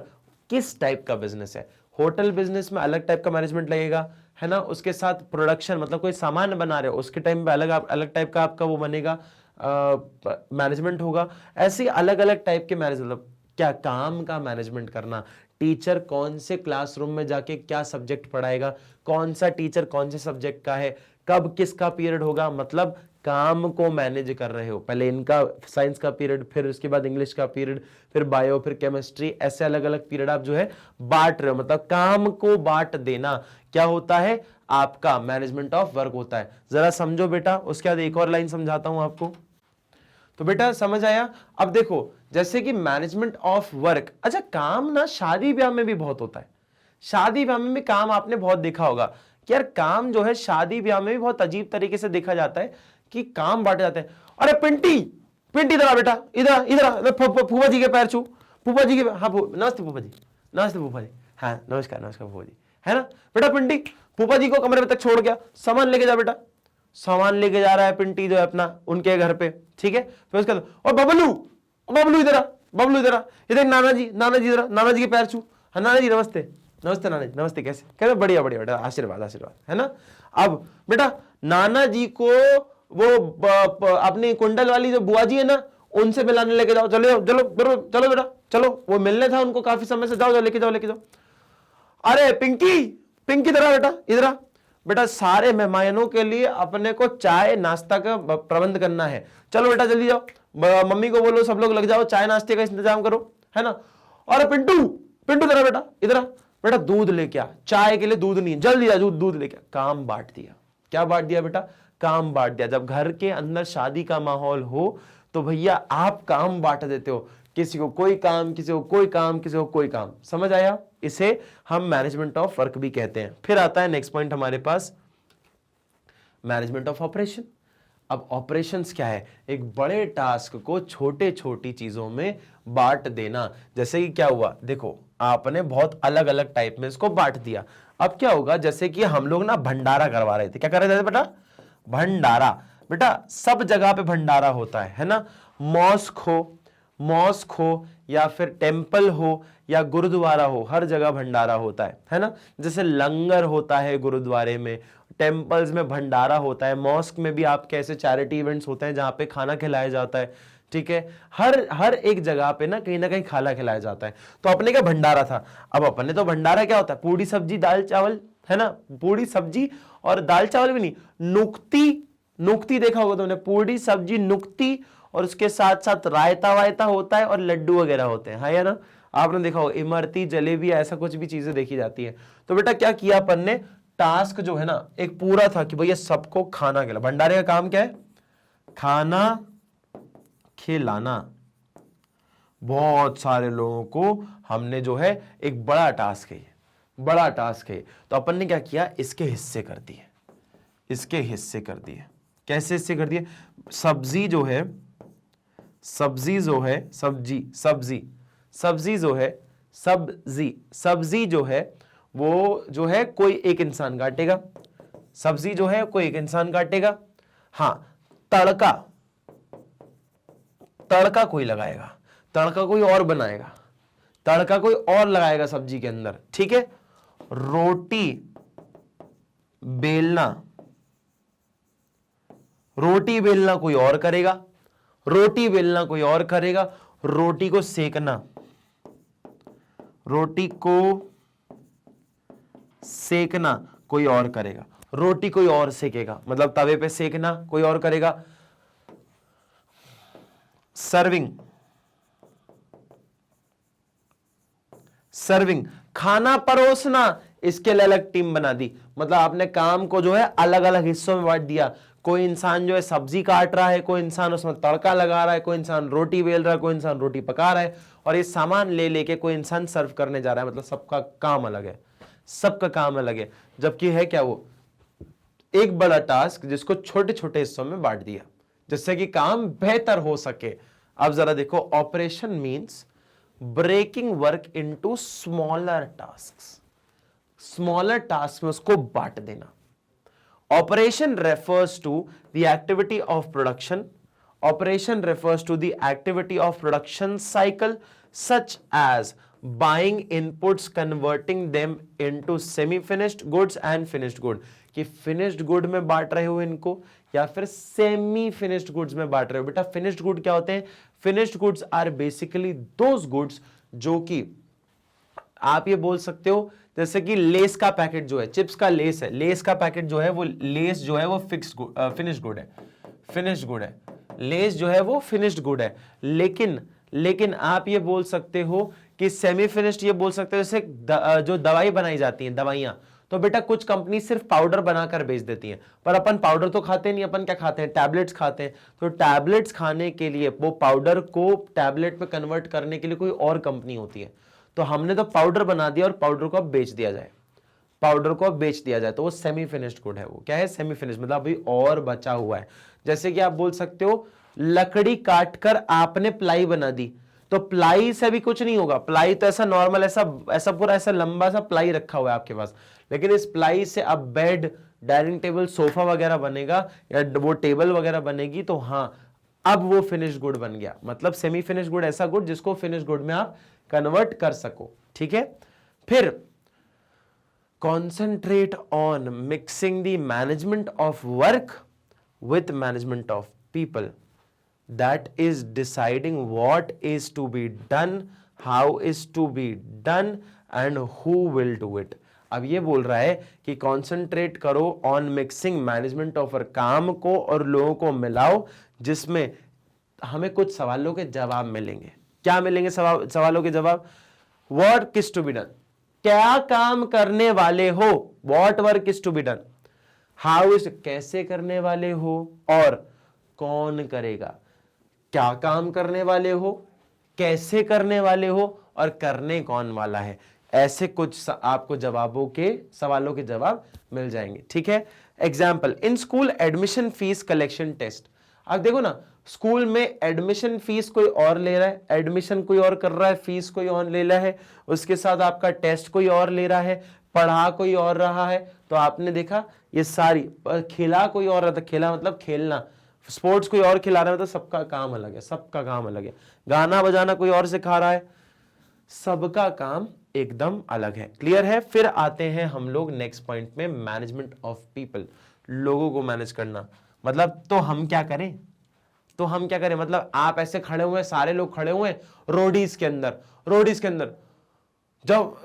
किस टाइप का बिजनेस है। होटल बिजनेस में अलग टाइप का मैनेजमेंट लगेगा, है ना। उसके साथ प्रोडक्शन, मतलब कोई सामान बना रहे हो उसके टाइम पे अलग टाइप का आपका वो बनेगा, मैनेजमेंट होगा। ऐसे अलग अलग टाइप के मैनेजमेंट, क्या काम का मैनेजमेंट करना। टीचर कौन से क्लासरूम में जाके क्या सब्जेक्ट पढ़ाएगा, कौन सा टीचर कौन से सब्जेक्ट का है, कब किसका पीरियड होगा, मतलब काम को मैनेज कर रहे हो। पहले इनका साइंस का पीरियड, फिर उसके बाद इंग्लिश का पीरियड, फिर बायो, फिर केमिस्ट्री, ऐसे अलग अलग पीरियड आप जो है बांट रहे हो, मतलब काम को बांट देना क्या होता है? आपका मैनेजमेंट ऑफ वर्क होता है। जरा समझो बेटा, उसके बाद एक और लाइन समझाता हूं आपको। तो बेटा समझ आया? अब देखो, जैसे कि मैनेजमेंट ऑफ वर्क, अच्छा काम ना शादी ब्याह में भी बहुत होता है। शादी ब्याह में भी काम आपने बहुत देखा होगा कि यार काम जो है शादी ब्याह में भी बहुत अजीब तरीके से देखा जाता है कि काम बांटे जाते हैं। अरे पिंटी, पिंटी इधर आ बेटा, इधर इधर, फूफा जी के पैर छू, फूफा जी के, हाँ नमस्ते फूफा जी, नमस्ते फूफा जी, हाँ नमस्कार नमस्कार फूफा जी, है ना बेटा। पिंटी फूफा जी को कमरे में तक छोड़ गया, सामान लेके जा बेटा। सामान लेके जा रहा है पिंटी जो है अपना उनके घर पे, ठीक है। फिर उसके बाद और बबलू, बबलू इधर आ, बबलू इधर आ, इधर नाना जी इधर आ, नाना जी के पैर छू, हाँ नाना जी नमस्ते, नमस्ते नाना जी, नमस्ते, कैसे कहते? बढ़िया बढ़िया बेटा, आशीर्वाद आशीर्वाद, है ना। अब बेटा नाना जी को वो अपनी कुंडल वाली जो बुआ जी है ना, उनसे मिलाने लेके जाओ, चलो चलो चलो बेटा चलो, वो मिलने था उनको काफी समय से, जाओ लेके जाओ लेके जाओ। अरे पिंकी, पिंकी इधर आ बेटा, इधर आ बेटा, सारे मेहमानों के लिए अपने को चाय नाश्ता का प्रबंध करना है, चलो बेटा जल्दी जाओ, मम्मी को बोलो सब लोग लग जाओ, चाय नाश्ते का इंतजाम करो, है ना। और पिंटू पिंटू तेरा बेटा इधर आ, बेटा दूध लेके आ, चाय के लिए दूध नहीं, जल्दी आ दूध लेके आ। काम बांट दिया। क्या बांट दिया बेटा? काम बांट दिया। जब घर के अंदर शादी का माहौल हो तो भैया आप काम बांट देते हो, किसी को कोई काम, किसी को कोई काम, किसी को कोई काम। समझ आया? इसे हम मैनेजमेंट ऑफ वर्क भी कहते हैं। फिर आता है नेक्स्ट पॉइंट हमारे पास, मैनेजमेंट ऑफ ऑपरेशन। अब ऑपरेशंस क्या है? एक बड़े टास्क को छोटे छोटी चीजों में बांट देना। जैसे कि क्या हुआ, देखो आपने बहुत अलग अलग टाइप में इसको बांट दिया। अब क्या होगा, जैसे कि हम लोग ना भंडारा करवा रहे थे। क्या कर रहे थे बेटा? भंडारा। बेटा सब जगह पे भंडारा होता है ना। मॉस्क हो या फिर टेंपल हो या गुरुद्वारा हो, हर जगह भंडारा होता है ना। जैसे लंगर होता है गुरुद्वारे में, टेंपल्स में भंडारा होता है, मॉस्क में भी आपके ऐसे चैरिटी इवेंट्स होते हैं जहां पे खाना खिलाया जाता है। ठीक है, हर एक जगह पे ना कहीं खाना खिलाया जाता है। तो अपने क्या भंडारा था। अब अपने तो भंडारा क्या होता है? पूरी सब्जी दाल चावल, है ना। पूरी सब्जी और दाल चावल भी नहीं, नुक्ती देखा होगा तुमने, पूरी सब्जी नुक्ती, और उसके साथ साथ रायता वायता होता है और लड्डू वगैरह होते हैं, है ना। आपने देखा होगा इमरती, जलेबी, ऐसा कुछ भी चीजें देखी जाती है। तो बेटा क्या किया अपन ने, टास्क जो है ना एक पूरा था कि भैया सबको खाना खिला। भंडारे का काम क्या है? खाना खिलाना। बहुत सारे लोगों को हमने जो है, एक बड़ा टास्क है, बड़ा टास्क है। तो अपन ने क्या किया, इसके हिस्से कर दिए, इसके हिस्से कर दिए। कैसे हिस्से कर दिए? सब्जी जो है, सब्जी जो है, सब्जी जो है वो जो है कोई एक इंसान काटेगा। सब्जी जो है कोई एक इंसान काटेगा। हाँ, तड़का कोई लगाएगा, तड़का कोई और बनाएगा, तड़का कोई और लगाएगा सब्जी के अंदर। ठीक है, रोटी बेलना कोई और करेगा, रोटी बेलना कोई और करेगा, रोटी को सेकना कोई और करेगा, रोटी कोई और सेकेगा, मतलब तवे पे सेकना कोई और करेगा। सर्विंग खाना परोसना, इसके लिए अलग टीम बना दी। मतलब आपने काम को जो है अलग अलग हिस्सों में बांट दिया। कोई इंसान जो है सब्जी काट रहा है, कोई इंसान उसमें तड़का लगा रहा है, कोई इंसान रोटी बेल रहा है, कोई इंसान रोटी पका रहा है, और ये सामान ले लेके कोई इंसान सर्व करने जा रहा है। मतलब सबका काम अलग है, सबका काम अलग है। जबकि है क्या वो, एक बड़ा टास्क जिसको छोटे छोटे हिस्सों में बांट दिया जिससे कि काम बेहतर हो सके। अब जरा देखो, operation means breaking work into smaller tasks. Smaller task में उसको बांट देना। Operation refers to the activity of production. Operation refers to the activity of production cycle such as buying inputs, converting them into semi-finished goods and finished good. कि finished good में बांट रहे हो इनको या फिर semi-finished goods में बांट रहे हो। बेटा finished good क्या होते हैं? Finished goods are basically those goods जो कि आप ये बोल सकते हो, जैसे कि लेस का पैकेट जो है, चिप्स का लेस है, लेस का पैकेट जो है वो लेस जो है वो फिनिश्ड गुड है, फिनिश्ड गुड है। लेस जो है वो फिनिश्ड गुड है। लेकिन आप ये बोल सकते हो कि सेमी फिनिश्ड, ये बोल सकते हो जैसे जो दवाई बनाई जाती है, दवाइयां, तो बेटा कुछ कंपनी सिर्फ पाउडर बनाकर बेच देती हैं, पर अपन पाउडर तो खाते नहीं, अपन क्या खाते हैं? टैबलेट्स खाते हैं। तो टैबलेट्स खाने के लिए वो पाउडर को टैबलेट पे कन्वर्ट करने के लिए कोई और कंपनी होती है। तो हमने तो पाउडर बना दिया और पाउडर को अब बेच दिया जाए, पाउडर को अब बेच दिया जाए, तो वो सेमी फिनिश्ड गुड है। वो क्या है? सेमी फिनिश्ड, मतलब अभी और बचा हुआ है। जैसे कि आप बोल सकते हो लकड़ी काटकर आपने प्लाई बना दी, तो प्लाई से भी कुछ नहीं होगा। प्लाई तो ऐसा नॉर्मल ऐसा पूरा ऐसा लंबा सा प्लाई रखा हुआ है आपके पास, लेकिन इस प्लाई से अब बेड, डाइनिंग टेबल, सोफा वगैरह बनेगा या वो टेबल वगैरह बनेगी, तो हाँ अब वो फिनिश गुड बन गया। मतलब सेमी फिनिश गुड ऐसा गुड जिसको फिनिश गुड में आप कन्वर्ट कर सको। ठीक है, फिर concentrate on mixing the management of work with management of people, that is deciding what is to be done, how is to be done and who will do it. अब ये बोल रहा है कि कॉन्सेंट्रेट करो on mixing management of work, काम को और लोगों को मिलाओ जिसमें हमें कुछ सवालों के जवाब मिलेंगे। क्या मिलेंगे सवालों के जवाब? Work is to be done, क्या काम करने वाले हो, what work is to be done, how is कैसे करने वाले हो, और कौन करेगा। क्या काम करने वाले हो, कैसे करने वाले हो, और करने कौन वाला है। ऐसे कुछ आपको सवालों के जवाब मिल जाएंगे। ठीक है, example, in school admission fees collection test. अब देखो ना, स्कूल में एडमिशन फीस कोई और ले रहा है, एडमिशन कोई और कर रहा है, फीस कोई और ले रहा है, उसके साथ आपका टेस्ट कोई और ले रहा है, पढ़ा कोई और रहा है। तो आपने देखा ये सारी, खिला कोई और रहा था, खेला मतलब खेलना, स्पोर्ट्स कोई और खिला रहा है, तो सबका काम अलग है, सबका काम अलग है। गाना बजाना कोई और सिखा रहा है, सबका काम एकदम अलग है। क्लियर है। फिर आते हैं हम लोग नेक्स्ट पॉइंट में, मैनेजमेंट ऑफ पीपल, लोगों को मैनेज करना। मतलब तो हम क्या करें, मतलब आप ऐसे खड़े हुए हैं, सारे लोग खड़े हुए हैं रोडीज के अंदर, जब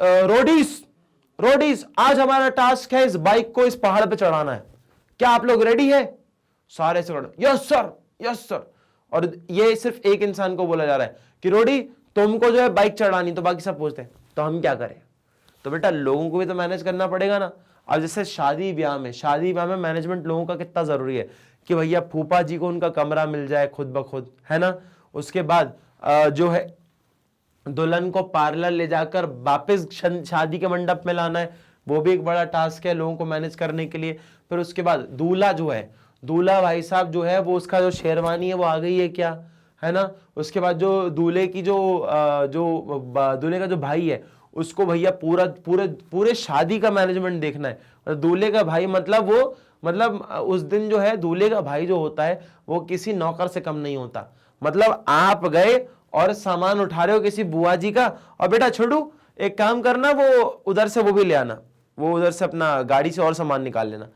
रोडीज आज हमारा टास्क है इस बाइक को इस पहाड़ पे चढ़ाना है, क्या आप लोग रेडी है? सारे से यस सर। और ये सिर्फ एक इंसान को बोला जा रहा है कि रोडी तुमको जो है बाइक चढ़ानी, तो बाकी सब पूछते हैं तो हम क्या करें। तो बेटा लोगों को भी तो मैनेज करना पड़ेगा ना। अब जैसे शादी ब्याह में मैनेजमेंट लोगों का कितना जरूरी है कि भैया फूफा जी को उनका कमरा मिल जाए खुद ब खुद, है ना। उसके बाद जो है दुल्हन को पार्लर ले जाकर वापस शादी के मंडप में लाना है, वो भी एक बड़ा टास्क है लोगों को मैनेज करने के लिए। फिर उसके बाद दूल्हा भाई साहब जो है वो उसका जो शेरवानी है वो आ गई है क्या, है ना। उसके बाद जो दूल्हे की दूल्हे का जो भाई है उसको भैया पूरे शादी का मैनेजमेंट देखना है। दूल्हे का भाई मतलब उस दिन जो है दूल्हे का भाई जो होता है वो किसी नौकर से कम नहीं होता। मतलब आप गए और सामान उठा रहे हो किसी बुआ जी का, और बेटा छोड़ू एक काम करना, वो उधर से वो भी ले आना, वो उधर से अपना गाड़ी से और सामान निकाल लेना।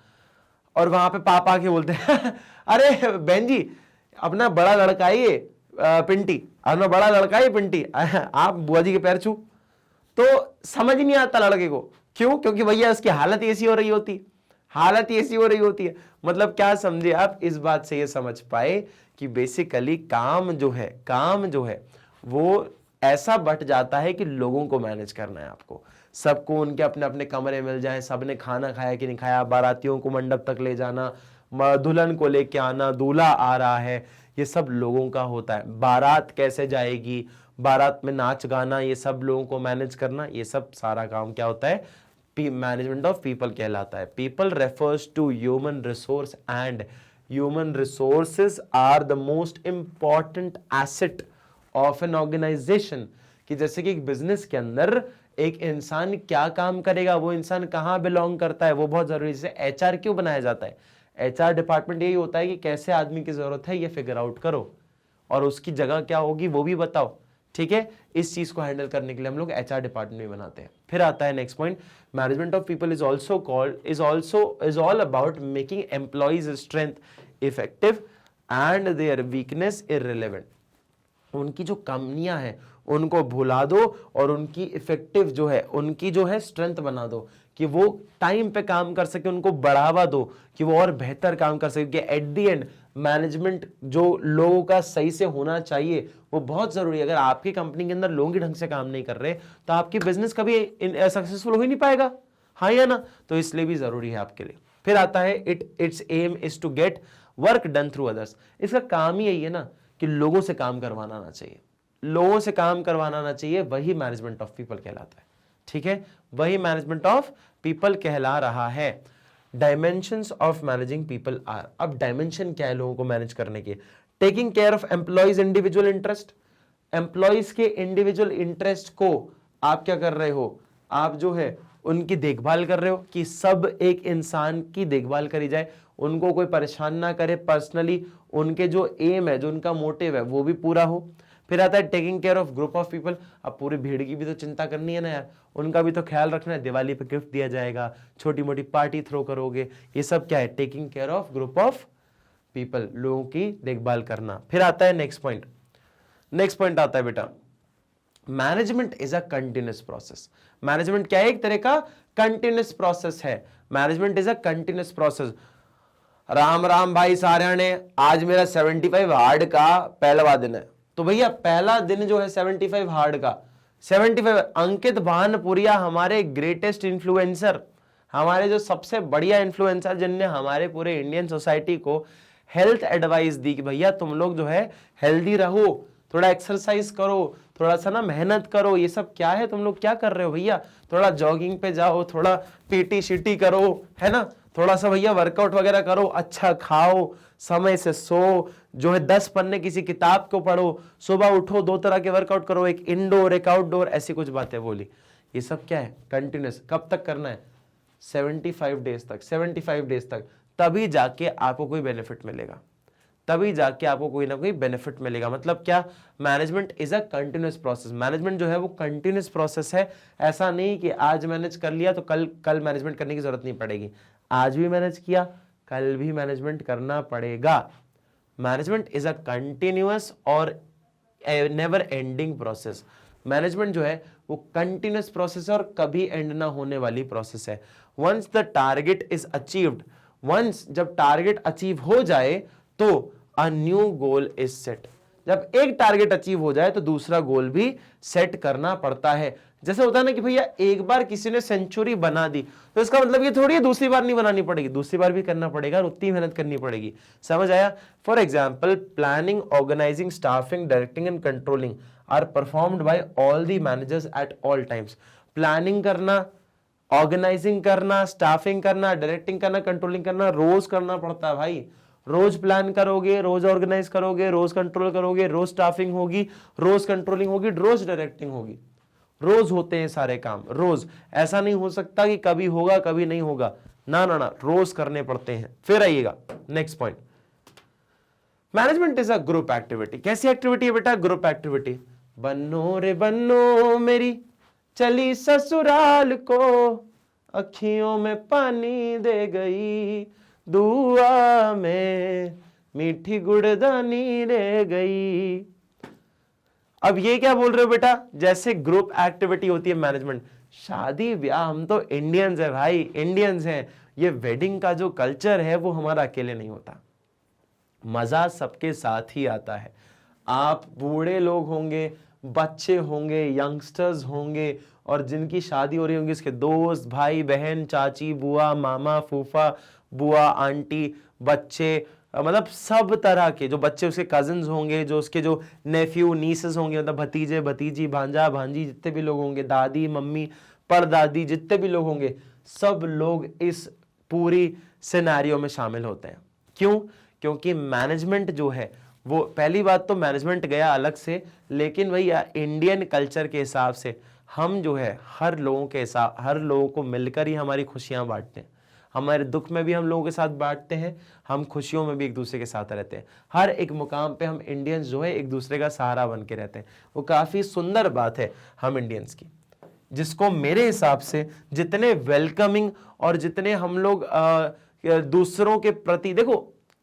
और वहां पे पापा आके बोलते हैं अरे बहन जी अपना बड़ा लड़का है ये पिंटी, अपना बड़ा लड़का है पिंटी, आप बुआ जी के पैर छू। तो समझ नहीं आता लड़के को, क्यों? क्योंकि भैया उसकी हालत ऐसी हो रही होती है। मतलब क्या समझे आप इस बात से, ये समझ पाए कि बेसिकली काम जो है वो ऐसा बट जाता है कि लोगों को मैनेज करना है आपको। सबको उनके अपने अपने कमरे मिल जाए, सबने खाना खाया कि नहीं खाया, बारातियों को मंडप तक ले जाना, दुल्हन को लेके आना, दूल्हा आ रहा है, ये सब लोगों का होता है। बारात कैसे जाएगी, बारात में नाच गाना, ये सब लोगों को मैनेज करना, ये सब सारा काम क्या होता है, मैनेजमेंट ऑफ पीपल कहलाता है। People refers to human resource and human resources are the most important asset of an organisation. कि जैसे कि एक बिजनेस के अंदर एक इंसान क्या काम करेगा, वो इंसान कहाँ बिलोंग करता है, वो बहुत जरूरी है। जैसे एचआर क्यों बनाया जाता है, एचआर डिपार्टमेंट यही होता है कि कैसे आदमी की जरूरत है ये फिगर आउट करो और उसकी जगह क्या होगी वो भी बताओ। ठीक है, इस चीज को हैंडल करने के लिए हम लोग एचआर डिपार्टमेंट भी बनाते हैं। फिर आता है next point, management of people is all about making employees strength effective and their weakness irrelevant. उनकी जो कमियां हैं उनको भुला दो और उनकी इफेक्टिव उनकी स्ट्रेंथ बना दो कि वो टाइम पे काम कर सके, उनको बढ़ावा दो कि वो और बेहतर काम कर सके। एट द एंड मैनेजमेंट जो लोगों का सही से होना चाहिए वो बहुत जरूरी है। अगर आपकी कंपनी के अंदर लोग ही ढंग से काम नहीं कर रहे तो आपकी बिजनेस कभी सक्सेसफुल हो ही नहीं पाएगा, हाँ या ना। तो इसलिए भी जरूरी है आपके लिए। फिर आता है its aim is to get work done through others. इसका काम ही यही है ना कि लोगों से काम करवाना आना चाहिए, लोगों से काम करवाना आना चाहिए, वही मैनेजमेंट ऑफ पीपल कहलाता है। ठीक है, वही मैनेजमेंट ऑफ पीपल कहला रहा है। Dimensions of managing people are, अब डायमेंशन क्या है लोगों को मैनेज करने के, taking care of employees individual interest. Employees के इंडिविजुअल इंटरेस्ट को आप क्या कर रहे हो, आप उनकी देखभाल कर रहे हो कि सब एक इंसान की देखभाल करी जाए, उनको कोई परेशान ना करे, पर्सनली उनके जो एम है, जो उनका मोटिव है वो भी पूरा हो। फिर आता है taking care of group of people. अब पूरी भीड़ की भी तो चिंता करनी है ना यार, उनका भी तो ख्याल रखना है। दिवाली पे गिफ्ट दिया जाएगा, छोटी मोटी पार्टी थ्रो करोगे, ये सब क्या है, taking care of group of people, लोगों की देखभाल करना। फिर आता है नेक्स्ट पॉइंट आता है बेटा, management is a continuous process. Management क्या है, एक तरह का कंटिन्यूअस प्रोसेस है। Management is a continuous process. Ram Ram भाई सारे ने, आज मेरा 75 हार्ड का पहलवा दिन है। तो भैया पहला दिन जो है 75 हार्ड का, 75। अंकित भानपुरिया हमारे ग्रेटेस्ट इन्फ्लुएंसर, हमारे जो सबसे बढ़िया इन्फ्लुएंसर, जिनने हमारे पूरे इंडियन सोसाइटी को हेल्थ एडवाइस दी कि भैया तुम लोग जो है हेल्दी रहो, थोड़ा एक्सरसाइज करो, थोड़ा सा ना मेहनत करो। ये सब क्या है, तुम लोग क्या कर रहे हो भैया, थोड़ा जॉगिंग पे जाओ, थोड़ा पीटी शीटी करो, है ना, थोड़ा सा भैया वर्कआउट वगैरह करो, अच्छा खाओ, समय से सो, जो है 10 पन्ने किसी किताब को पढ़ो, सुबह उठो, 2 तरह के वर्कआउट करो, एक इंडोर एक आउटडोर, ऐसी कुछ बातें बोली। ये सब क्या है, कंटिन्यूस। कब तक करना है, 75 डेज तक, 75 डेज तक। तभी जाके आपको कोई बेनिफिट मिलेगा, तभी जाके आपको कोई ना कोई बेनिफिट मिलेगा। मतलब क्या, management is a continuous process. Management जो है वो कंटिन्यूस प्रोसेस है। ऐसा नहीं कि आज मैनेज कर लिया तो कल मैनेजमेंट करने की जरूरत नहीं पड़ेगी। आज भी मैनेज किया, कल भी मैनेजमेंट करना पड़ेगा। मैनेजमेंट इज अ कंटिन्यूअस और नेवर एंडिंग प्रोसेस। मैनेजमेंट जो है वो कंटिन्यूअस प्रोसेस है और कभी एंड ना होने वाली प्रोसेस है। Once the target is achieved, once जब टारगेट अचीव हो जाए तो a new goal is set. जब एक टारगेट अचीव हो जाए तो दूसरा गोल भी सेट करना पड़ता है। जैसे होता है ना कि भैया एक बार किसी ने सेंचुरी बना दी तो इसका मतलब ये थोड़ी है दूसरी बार नहीं बनानी पड़ेगी, दूसरी बार भी करना पड़ेगा और उतनी मेहनत करनी पड़ेगी। समझ आया? For example, planning, organising, staffing, directing and controlling are performed by all the managers at all times. Planning करना, ऑर्गेनाइजिंग करना, स्टाफिंग करना, डायरेक्टिंग करना, कंट्रोलिंग करना रोज करना पड़ता है भाई। रोज प्लान करोगे, रोज ऑर्गेनाइज करोगे, रोज कंट्रोल करोगे, रोज स्टाफिंग होगी, रोज कंट्रोलिंग होगी, रोज डायरेक्टिंग होगी। रोज होते हैं सारे काम, रोज। ऐसा नहीं हो सकता कि कभी होगा कभी नहीं होगा, ना ना ना, रोज करने पड़ते हैं। फिर आइएगा next point, management is a group activity. कैसी एक्टिविटी है बेटा? Group activity. बन्नो रे बन्नो मेरी चली ससुराल को, अखियों में पानी दे गई, दुआ में मीठी गुड़दानी रह गई। अब ये क्या बोल रहे हो बेटा? जैसे ग्रुप एक्टिविटी होती है मैनेजमेंट, शादी ब्याह, हम तो इंडियंस है भाई, इंडियंस हैं। ये वेडिंग का जो कल्चर है वो हमारा अकेले नहीं होता, मजा सबके साथ ही आता है। आप बूढ़े लोग होंगे, बच्चे होंगे, यंगस्टर्स होंगे, और जिनकी शादी हो रही होंगी उसके दोस्त, भाई बहन, चाची, बुआ, मामा, फूफा, बुआ, आंटी, बच्चे, मतलब सब तरह के जो बच्चे, उसके कजिन्स होंगे, जो उसके जो नेफ्यू नीसेस होंगे, मतलब भतीजे भतीजी, भांजा भांजी, जितने भी लोग होंगे, दादी मम्मी परदादी, जितने भी लोग होंगे, सब लोग इस पूरी सिनेरियो में शामिल होते हैं। क्यों? क्योंकि मैनेजमेंट जो है वो, पहली बात तो मैनेजमेंट गया अलग से, लेकिन भैया इंडियन कल्चर के हिसाब से हम जो है हर लोगों को मिलकर ही हमारी खुशियां बांटते हैं। हमारे दुख में भी हम लोगों के साथ बांटते हैं, हम खुशियों में भी एक दूसरे के साथ रहते हैं। हर एक मुकाम पे हम इंडियंस जो है एक दूसरे का सहारा बन के रहते हैं। वो काफी सुंदर बात है हम इंडियंस की, जिसको मेरे हिसाब से जितने वेलकमिंग और जितने हम लोग दूसरों के प्रति, देखो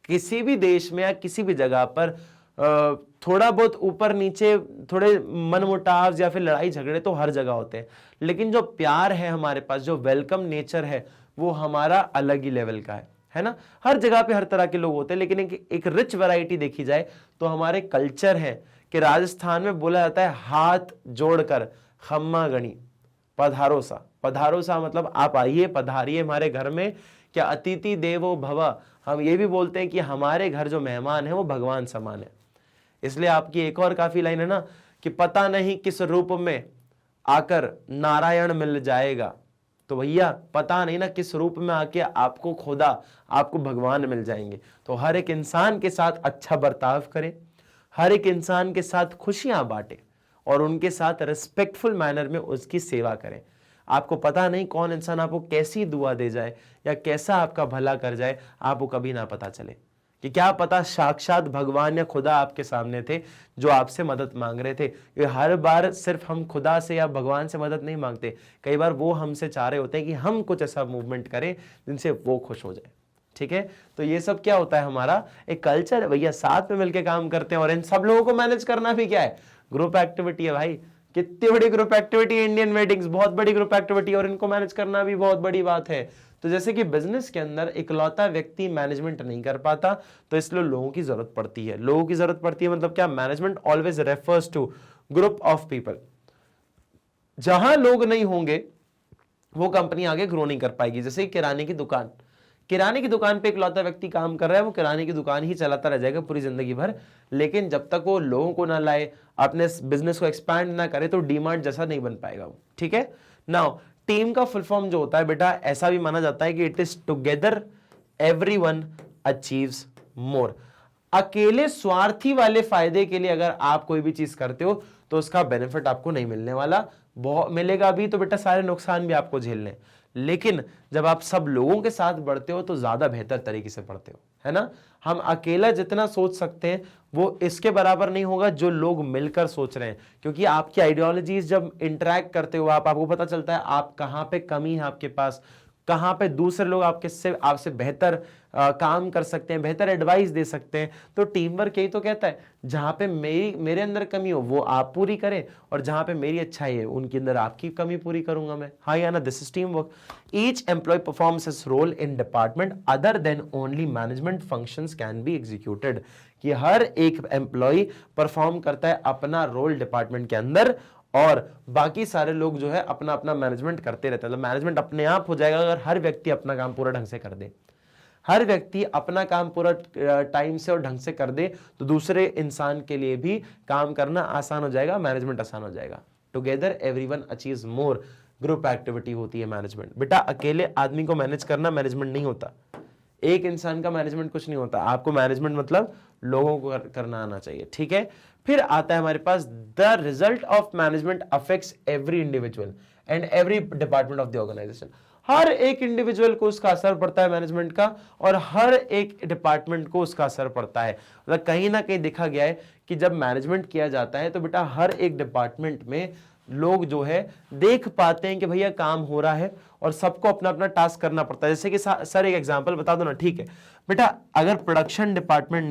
किसी भी देश में या किसी भी जगह पर थोड़ा बहुत ऊपर नीचे, थोड़े मनमुटाव या फिर लड़ाई झगड़े तो हर जगह होते हैं, लेकिन जो प्यार है हमारे पास, जो वेलकम नेचर है, वो हमारा अलग ही लेवल का है ना। हर जगह पे हर तरह के लोग होते हैं, लेकिन एक रिच वैरायटी देखी जाए तो हमारे कल्चर है कि राजस्थान में बोला जाता है हाथ जोड़कर खम्मा गणी पधारोसा। पधारोसा मतलब आप आइए, पधारिए हमारे घर में। क्या अतिथि देवो भव, हम ये भी बोलते हैं कि हमारे घर जो मेहमान है वो भगवान समान है। इसलिए आपकी एक और काफी लाइन है ना कि पता नहीं किस रूप में आकर नारायण मिल जाएगा। तो भैया पता नहीं ना किस रूप में आके आपको खुदा, आपको भगवान मिल जाएंगे। तो हर एक इंसान के साथ अच्छा बर्ताव करें, हर एक इंसान के साथ खुशियां बांटें और उनके साथ रिस्पेक्टफुल मैनर में उसकी सेवा करें। आपको पता नहीं कौन इंसान आपको कैसी दुआ दे जाए या कैसा आपका भला कर जाए, आपको कभी ना पता चले कि क्या पता साक्षात भगवान या खुदा आपके सामने थे जो आपसे मदद मांग रहे थे। ये हर बार सिर्फ हम खुदा से या भगवान से मदद नहीं मांगते, कई बार वो हमसे चाह रहे होते हैं कि हम कुछ ऐसा मूवमेंट करें जिनसे वो खुश हो जाए। ठीक है, तो ये सब क्या होता है, हमारा एक कल्चर है भैया, साथ में मिलकर काम करते हैं। और इन सब लोगों को मैनेज करना भी क्या है, ग्रुप एक्टिविटी है भाई। कितनी बड़ी ग्रुप एक्टिविटी है इंडियन वेडिंग्स, बहुत बड़ी ग्रुप एक्टिविटी, और इनको मैनेज करना भी बहुत बड़ी बात है। तो जैसे कि बिजनेस के अंदर इकलौता व्यक्ति मैनेजमेंट नहीं कर पाता, तो इसलिए लोगों की जरूरत पड़ती है। लोगों की जरूरत पड़ती है मतलब क्या, management always refers to group of people. जहां लोग नहीं होंगे वो कंपनी आगे ग्रो नहीं कर पाएगी। जैसे किराने की दुकान, किराने की दुकान पे इकलौता व्यक्ति काम कर रहा है, वो किराने की दुकान ही चलाता रह जाएगा पूरी जिंदगी भर, लेकिन जब तक वो लोगों को ना लाए, अपने बिजनेस को एक्सपैंड ना करे, तो डीमार्ट जैसा नहीं बन पाएगा वो। ठीक है। नाउ टीम का फुल फॉर्म जो होता है बेटा, ऐसा भी माना जाता है कि it is together everyone achieves more. अकेले स्वार्थी वाले फायदे के लिए अगर आप कोई भी चीज करते हो तो उसका बेनिफिट आपको नहीं मिलने वाला, बहुत मिलेगा भी तो बेटा सारे नुकसान भी आपको झेलने। लेकिन जब आप सब लोगों के साथ बढ़ते हो तो ज्यादा बेहतर तरीके से बढ़ते हो, है ना। हम अकेला जितना सोच सकते हैं वो इसके बराबर नहीं होगा जो लोग मिलकर सोच रहे हैं, क्योंकि आपकी आइडियोलॉजीज जब इंटरेक्ट करते हो आपको पता चलता है आप कहां पे कमी है आपके पास, कहां पे दूसरे लोग आपसे बेहतर काम कर सकते हैं, बेहतर एडवाइस दे सकते हैं। तो टीम वर्क यही तो कहता है, जहां पे मेरे अंदर कमी हो वो आप पूरी करें, और जहां पे मेरी अच्छाई है उनके अंदर आपकी कमी पूरी करूंगा मैं। हाँ या ना, this is team work. Each employee performs his role in department other than only management functions can be executed. कि हर एक एम्प्लॉय परफॉर्म करता है अपना रोल डिपार्टमेंट के अंदर, और बाकी सारे लोग जो है अपना अपना मैनेजमेंट करते रहते हैं। मतलब मैनेजमेंट अपने आप हो जाएगा अगर हर व्यक्ति अपना काम पूरा ढंग से कर दे। हर व्यक्ति अपना काम पूरा टाइम से और ढंग से कर दे तो दूसरे इंसान के लिए भी काम करना आसान हो जाएगा, मैनेजमेंट आसान हो जाएगा। टुगेदर एवरीवन अचीव्स मोर, ग्रुप एक्टिविटी होती है मैनेजमेंट। बेटा अकेले आदमी को मैनेज करना मैनेजमेंट नहीं होता, एक इंसान का मैनेजमेंट कुछ नहीं होता। आपको मैनेजमेंट मतलब लोगों को करना आना चाहिए। ठीक है। फिर आता है हमारे पास the result of management affects every individual and every department of the organisation. हर एक इंडिविजुअल को उसका असर पड़ता है मैनेजमेंट का, और हर एक डिपार्टमेंट को उसका असर पड़ता है। मतलब कहीं ना कहीं देखा गया है कि जब मैनेजमेंट किया जाता है तो बेटा हर एक डिपार्टमेंट में लोग जो है देख पाते हैं कि भैया काम हो रहा है, और सबको अपना अपना टास्क करना पड़ता है। जैसे कि सर एक एग्जांपल बता दो ना। ठीक है बेटा, अगर प्रोडक्शन डिपार्टमेंट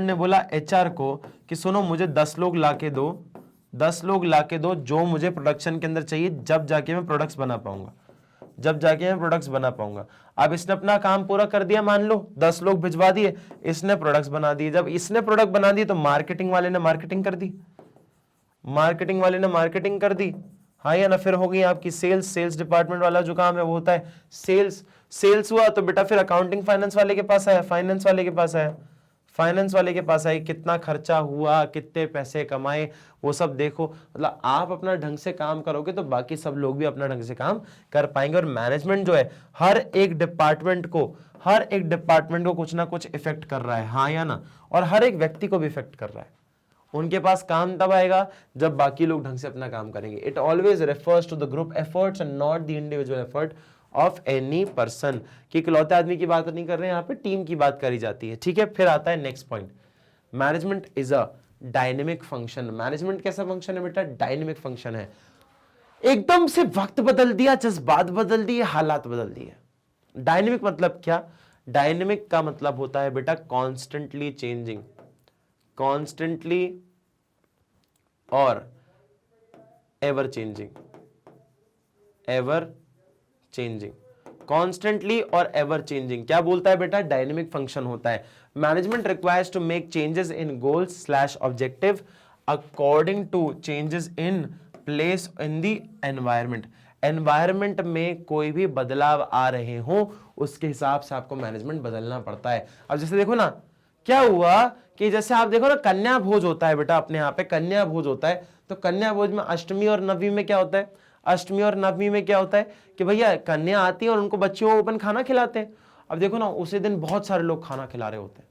ने बोला एचआर को कि सुनो मुझे 10 लोग लाके दो जो मुझे प्रोडक्शन के अंदर चाहिए, जब जाके मैं प्रोडक्ट्स बना पाऊंगा। अब इसने अपना काम पूरा कर दिया, मान लो 10 लोग भिजवा दिए, इसने प्रोडक्ट्स बना दिए। जब इसने प्रोडक्ट बना दिए तो मार्केटिंग वाले ने मार्केटिंग कर दी, हाँ या ना। फिर हो गई आपकी सेल्स डिपार्टमेंट वाला जो काम है वो होता है सेल्स हुआ तो बेटा फिर अकाउंटिंग फाइनेंस वाले के पास आया, फाइनेंस वाले के पास आई, कितना खर्चा हुआ, कितने पैसे कमाए, वो सब देखो। मतलब आप अपना ढंग से काम करोगे तो बाकी सब लोग भी अपना ढंग से काम कर पाएंगे। और मैनेजमेंट जो है हर एक डिपार्टमेंट को कुछ ना कुछ इफेक्ट कर रहा है, हाँ या ना। और हर एक व्यक्ति को भी इफेक्ट कर रहा है। उनके पास काम तब आएगा जब बाकी लोग ढंग से अपना काम करेंगे। It always refers to the group efforts and not the individual effort of any person. कि इकलौते आदमी की बात नहीं कर रहे हैं, यहाँ पे टीम की बात करी जाती है। ठीक है। फिर आता है next point, management is a dynamic function. Management कैसा फंक्शन है बेटा? डायनेमिक फंक्शन है। एकदम से वक्त बदल दिया, जज्बात बदल दिए, हालात बदल दिए। डायनेमिक मतलब क्या? डायनेमिक का मतलब होता है बेटा कॉन्स्टेंटली चेंजिंग, कॉन्स्टेंटली और एवर चेंजिंग, कॉन्स्टेंटली और एवर चेंजिंग। क्या बोलता है बेटा? डायनेमिक फंक्शन होता है। Management requires to make changes in goals / objective according to changes in place in the environment में कोई भी बदलाव आ रहे हो उसके हिसाब से आपको मैनेजमेंट बदलना पड़ता है। अब जैसे देखो ना, क्या हुआ कि जैसे आप देखो ना, कन्या भोज होता है बेटा, अपने यहाँ पे कन्या भोज होता है। तो कन्या भोज में अष्टमी और नवमी में क्या होता है? कि भैया कन्या आती है और उनको बच्चियों को अपन खाना खिलाते हैं। अब देखो ना, उसी दिन बहुत सारे लोग खाना खिला रहे होते हैं,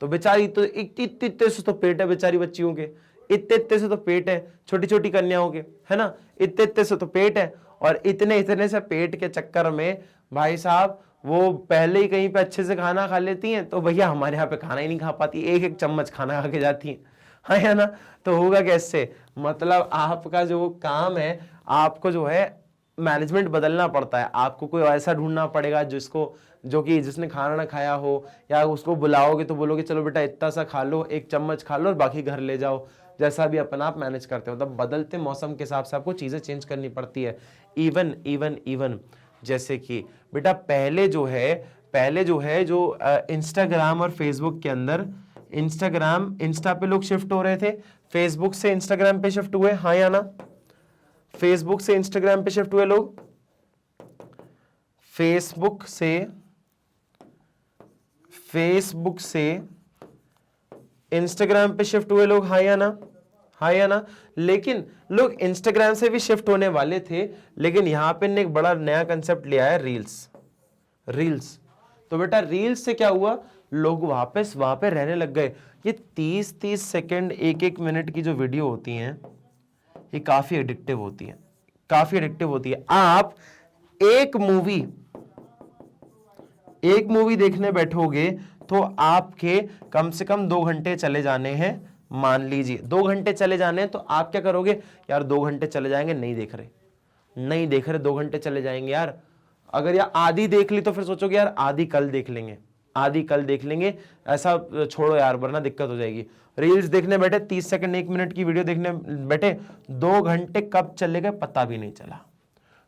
तो बेचारी तो इतने से तो पेट है बेचारी बच्चियों के, इतने से तो पेट है छोटी छोटी कन्याओं के, है ना, इतने से तो पेट है। और इतने से पेट के चक्कर में भाई साहब वो पहले ही कहीं पे अच्छे से खाना खा लेती हैं, तो भैया हमारे यहाँ पे खाना ही नहीं खा पाती, एक चम्मच खाना खा के जाती हैं, हाँ या ना। तो होगा कैसे? मतलब आपका जो काम है, आपको जो है मैनेजमेंट बदलना पड़ता है। आपको कोई ऐसा ढूंढना पड़ेगा जिसने खाना ना खाया हो, या उसको बुलाओगे तो बोलोगे चलो बेटा इतना सा खा लो, 1 चम्मच खा लो और बाकी घर ले जाओ, जैसा भी अपना आप मैनेज करते हो। तब बदलते मौसम के हिसाब से आपको चीजें चेंज करनी पड़ती है। इवन जैसे कि बेटा पहले जो है जो इंस्टाग्राम और फेसबुक के अंदर इंस्टाग्राम, इंस्टा पे लोग शिफ्ट हो रहे थे, फेसबुक से इंस्टाग्राम पे शिफ्ट हुए, हाँ या ना? फेसबुक से इंस्टाग्राम पे शिफ्ट हुए लोग, फेसबुक से इंस्टाग्राम पे शिफ्ट हुए लोग, हाँ या ना? हाँ या ना? लेकिन लोग इंस्टाग्राम से भी शिफ्ट होने वाले थे, लेकिन यहां पे एक बड़ा नया कंसेप्ट ले आया, रील्स। तो बेटा रील्स से क्या हुआ, लोग वापस वहां पे रहने लग गए। ये 30-30 सेकंड, 1-1 मिनट की जो वीडियो होती हैं, ये काफी एडिक्टिव होती है, काफी एडिक्टिव होती है। आप एक मूवी देखने बैठोगे तो आपके कम से कम 2 घंटे चले जाने हैं। मान लीजिए 2 घंटे चले जाने हैं, तो आप क्या करोगे, यार 2 घंटे चले जाएंगे, नहीं देख रहे, 2 घंटे चले जाएंगे यार। अगर यार आधी देख ली तो फिर सोचोगे यार आधी कल देख लेंगे, ऐसा छोड़ो यार वरना दिक्कत हो जाएगी। रील्स देखने बैठे, 30 सेकंड 1 मिनट की वीडियो देखने बैठे, 2 घंटे कब चले गए पता भी नहीं चला।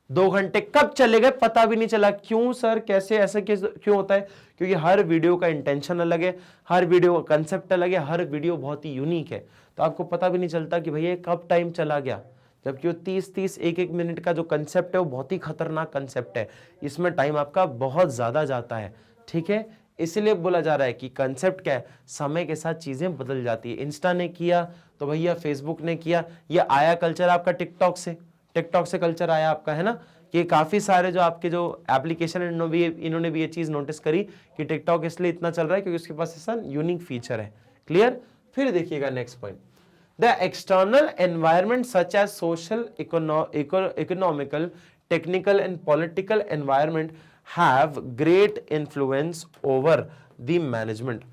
2 घंटे कब चले गए पता भी नहीं चला। क्यों सर, कैसे, ऐसा क्यों होता है? क्योंकि हर वीडियो का इंटेंशन अलग है, हर वीडियो का कंसेप्ट अलग है, हर वीडियो बहुत ही यूनिक है, तो आपको पता भी नहीं चलता कि भैया कब टाइम चला गया। जबकि वो 30-30 1-1 मिनट का जो कंसेप्ट है वो बहुत ही खतरनाक कंसेप्ट है, इसमें टाइम आपका बहुत ज्यादा जाता है। ठीक है, इसलिए बोला जा रहा है कि कंसेप्ट क्या है, समय के साथ चीजें बदल जाती है। इंस्टा ने किया तो भैया फेसबुक ने किया, ये आया कल्चर आपका टिकटॉक से कल्चर आया आपका, है ना? कि काफी सारे जो आपके जो एप्लीकेशन इन्होंने भी ये चीज नोटिस करी कि टिकटॉक इसलिए इतना चल रहा है क्योंकि उसके पास ऐसा यूनिक फीचर है। क्लियर? फिर देखिएगा next point, the external environment such as social, economical, technical and political environment have great influence over the management,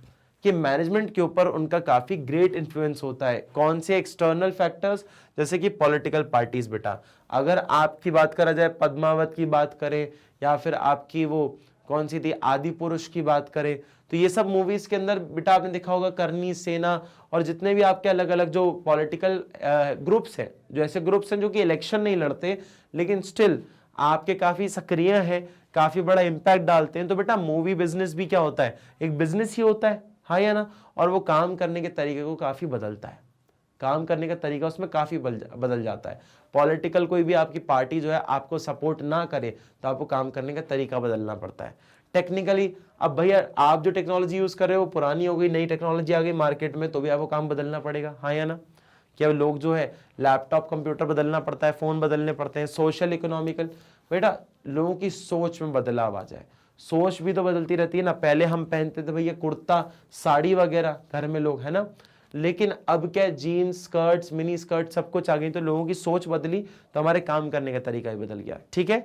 कि मैनेजमेंट के ऊपर उनका काफी ग्रेट इन्फ्लुएंस होता है। कौन से एक्सटर्नल फैक्टर्स? जैसे कि पॉलिटिकल पार्टीज। बेटा अगर आपकी बात करा जाए, पद्मावत की बात करें या फिर आपकी वो कौन सी थी, आदि पुरुष की बात करें, तो ये सब मूवीज के अंदर बेटा आपने देखा होगा, करनी सेना और जितने भी आपके अलग अलग जो पॉलिटिकल ग्रुप्स हैं, जो ऐसे ग्रुप्स हैं जो कि इलेक्शन नहीं लड़ते लेकिन स्टिल आपके काफी सक्रिय हैं, काफी बड़ा इंपैक्ट डालते हैं, तो बेटा मूवी बिजनेस भी क्या होता है, एक बिजनेस ही होता है, हाँ या ना? और वो काम करने के तरीके को काफी बदलता है, काम करने का तरीका उसमें काफी बदल जाता है। पॉलिटिकल कोई भी आपकी पार्टी जो है आपको सपोर्ट ना करे तो आपको काम करने का तरीका बदलना पड़ता है। टेक्निकली अब भैया आप जो टेक्नोलॉजी यूज कर रहे हो पुरानी हो गई, नई टेक्नोलॉजी आ गई मार्केट में, तो भी आपको काम बदलना पड़ेगा, हाँ या ना? कि अब लोग जो है लैपटॉप कंप्यूटर बदलना पड़ता है, फोन बदलने पड़ते हैं। सोशल इकोनॉमिकल, बेटा लोगों की सोच में बदलाव आ जाए, सोच भी तो बदलती रहती है ना। पहले हम पहनते थे भैया कुर्ता साड़ी वगैरह घर में लोग, है ना? लेकिन अब क्या, जीन्स स्कर्ट्स, मिनी स्कर्ट सब कुछ आ गई, तो लोगों की सोच बदली तो हमारे काम करने का तरीका भी बदल गया। ठीक है,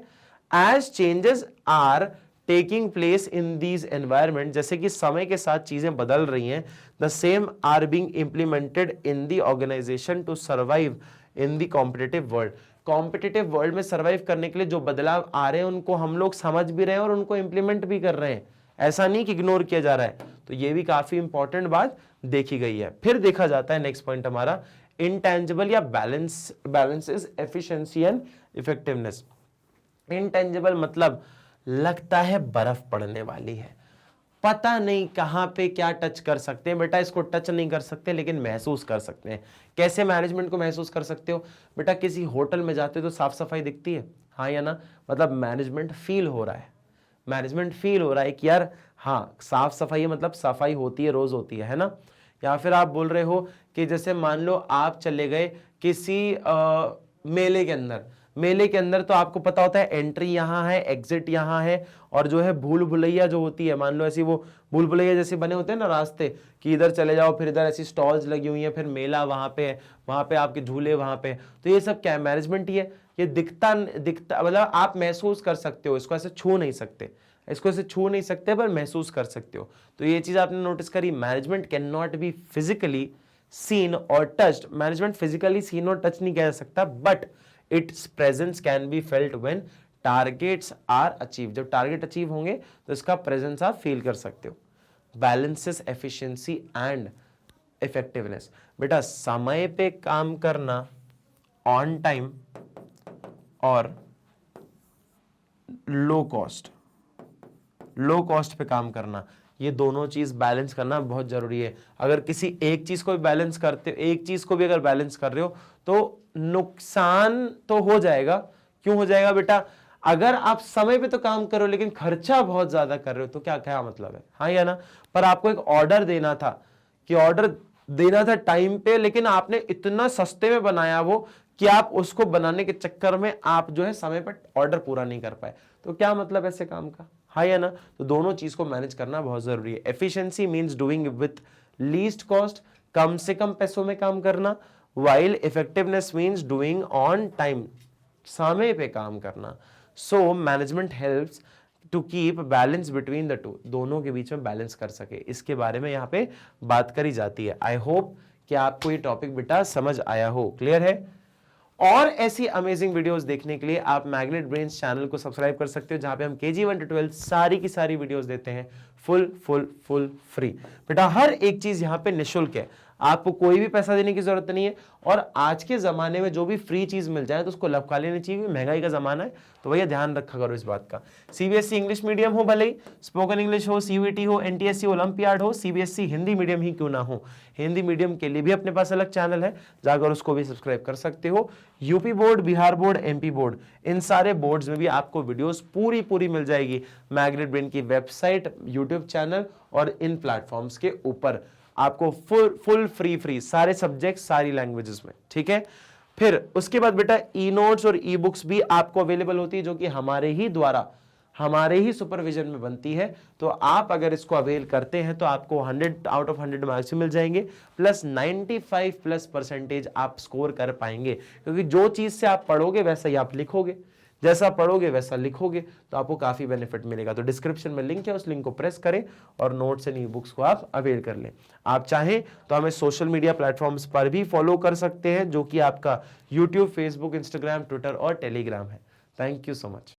as changes are taking place in these environment, जैसे कि समय के साथ चीजें बदल रही हैं, the same are being implemented in the organisation to survive in the competitive world. Competitive world में सर्वाइव करने के लिए जो बदलाव आ रहे हैं उनको हम लोग समझ भी रहे हैं और उनको इंप्लीमेंट भी कर रहे हैं, ऐसा नहीं कि इग्नोर किया जा रहा है। तो ये भी काफी इंपॉर्टेंट बात देखी गई है। फिर देखा जाता है नेक्स्ट पॉइंट हमारा, इंटेंजिबल या balances efficiency and effectiveness. Intangible मतलब लगता है बर्फ पड़ने वाली है, पता नहीं कहां पे क्या टच कर सकते हैं। बेटा इसको टच नहीं कर सकते लेकिन महसूस कर सकते हैं। कैसे मैनेजमेंट को महसूस कर सकते हो? बेटा किसी होटल में जाते हो तो साफ सफाई दिखती है, हाँ या ना? मतलब मैनेजमेंट फील हो रहा है, मैनेजमेंट फील हो रहा है कि यार हाँ साफ सफाई है, मतलब सफाई होती है, रोज होती है ना? या फिर आप बोल रहे हो कि जैसे मान लो आप चले गए किसी मेले के अंदर तो आपको पता होता है एंट्री यहाँ है, एग्जिट यहाँ है, और जो है भूल भुलैया जो होती है, मान लो ऐसी वो भूल भुलैया जैसे बने होते हैं ना रास्ते, कि इधर चले जाओ फिर इधर ऐसी स्टॉल्स लगी हुई हैं, फिर मेला वहां पे है, वहां पे आपके झूले वहां पे, तो ये सब क्या है, मैनेजमेंट ही है। ये दिखता मतलब आप महसूस कर सकते हो, इसको ऐसे छू नहीं सकते, पर महसूस कर सकते हो। तो ये चीज आपने नोटिस करी, management can not be physically seen और टच्ड। मैनेजमेंट फिजिकली सीन और टच नहीं किया जा सकता, but its presence can be felt when targets are achieve. जब टारगेट अचीव होंगे तो इसका प्रेजेंस आप फील कर सकते हो। बैलेंसेस एफिशिएंसी एंड इफेक्टिवनेस, बेटा समय पे काम करना, ऑन टाइम और लो कॉस्ट पे काम करना, ये दोनों चीज बैलेंस करना बहुत जरूरी है। अगर किसी एक चीज को भी बैलेंस करते हो, एक चीज को भी अगर बैलेंस कर रहे हो तो नुकसान तो हो जाएगा। क्यों हो जाएगा बेटा? अगर आप समय पे तो काम कर रहे हो लेकिन खर्चा बहुत ज्यादा कर रहे हो तो क्या क्या मतलब है, हाँ या ना? पर आपको एक ऑर्डर देना था, कि ऑर्डर देना था टाइम पे, लेकिन आपने इतना सस्ते में बनाया वो कि आप उसको बनाने के चक्कर में आप जो है समय पर ऑर्डर पूरा नहीं कर पाए। तो क्या मतलब ऐसे काम का, हाँ या ना? तो दोनों चीज को मैनेज करना बहुत जरूरी है। Efficiency means doing with least cost, कम से कम पैसों में काम करना, while effectiveness means doing on time, समय पे काम करना। So management helps to keep balance between the two, दोनों के बीच में बैलेंस कर सके, इसके बारे में यहाँ पे बात करी जाती है। आई होप कि आपको ये टॉपिक बेटा समझ आया हो, क्लियर है? और ऐसी अमेजिंग वीडियोस देखने के लिए आप मैग्नेट ब्रेन्स चैनल को सब्सक्राइब कर सकते हो, जहां पे हम KG 1 to 12 सारी की सारी वीडियोस देते हैं फुल फ्री। बेटा हर एक चीज यहाँ पे निःशुल्क है, आपको कोई भी पैसा देने की जरूरत नहीं है। और आज के जमाने में जो भी फ्री चीज मिल जाए तो उसको लपका लेनी चाहिए, महंगाई का जमाना है, तो भैया ध्यान रखा करो इस बात का। CBSE इंग्लिश मीडियम हो, भले ही स्पोकन इंग्लिश हो, CUET हो, NTSC ओलंपियाड हो, CBSE हिंदी मीडियम ही क्यों ना हो, हिंदी मीडियम के लिए भी अपने पास अलग चैनल है, जाकर उसको भी सब्सक्राइब कर सकते हो। UP board, Bihar board, MP board, इन सारे बोर्ड्स में भी आपको वीडियोस पूरी मिल जाएगी मैग्नेट ब्रेन की वेबसाइट, यूट्यूब चैनल और इन प्लेटफॉर्म्स के ऊपर, आपको फुल फ्री सारे सब्जेक्ट सारी लैंग्वेजेस में, ठीक है? फिर उसके बाद बेटा ई नोट्स और ई बुक्स भी आपको अवेलेबल होती है, जो कि हमारे ही द्वारा, हमारे ही सुपरविजन में बनती है। तो आप अगर इसको अवेल करते हैं तो आपको 100 आउट ऑफ 100 मार्क्स मिल जाएंगे, प्लस 95+ % आप स्कोर कर पाएंगे, क्योंकि जो चीज से आप पढ़ोगे वैसा ही आप लिखोगे, जैसा पढ़ोगे वैसा लिखोगे, तो आपको काफी बेनिफिट मिलेगा। तो डिस्क्रिप्शन में लिंक है, उस लिंक को प्रेस करें और नोट्स एंड ई बुक्स को आप अवेल कर लें। आप चाहें तो हमें सोशल मीडिया प्लेटफॉर्म्स पर भी फॉलो कर सकते हैं, जो कि आपका यूट्यूब, फेसबुक, इंस्टाग्राम, ट्विटर और टेलीग्राम है। Thank you so much.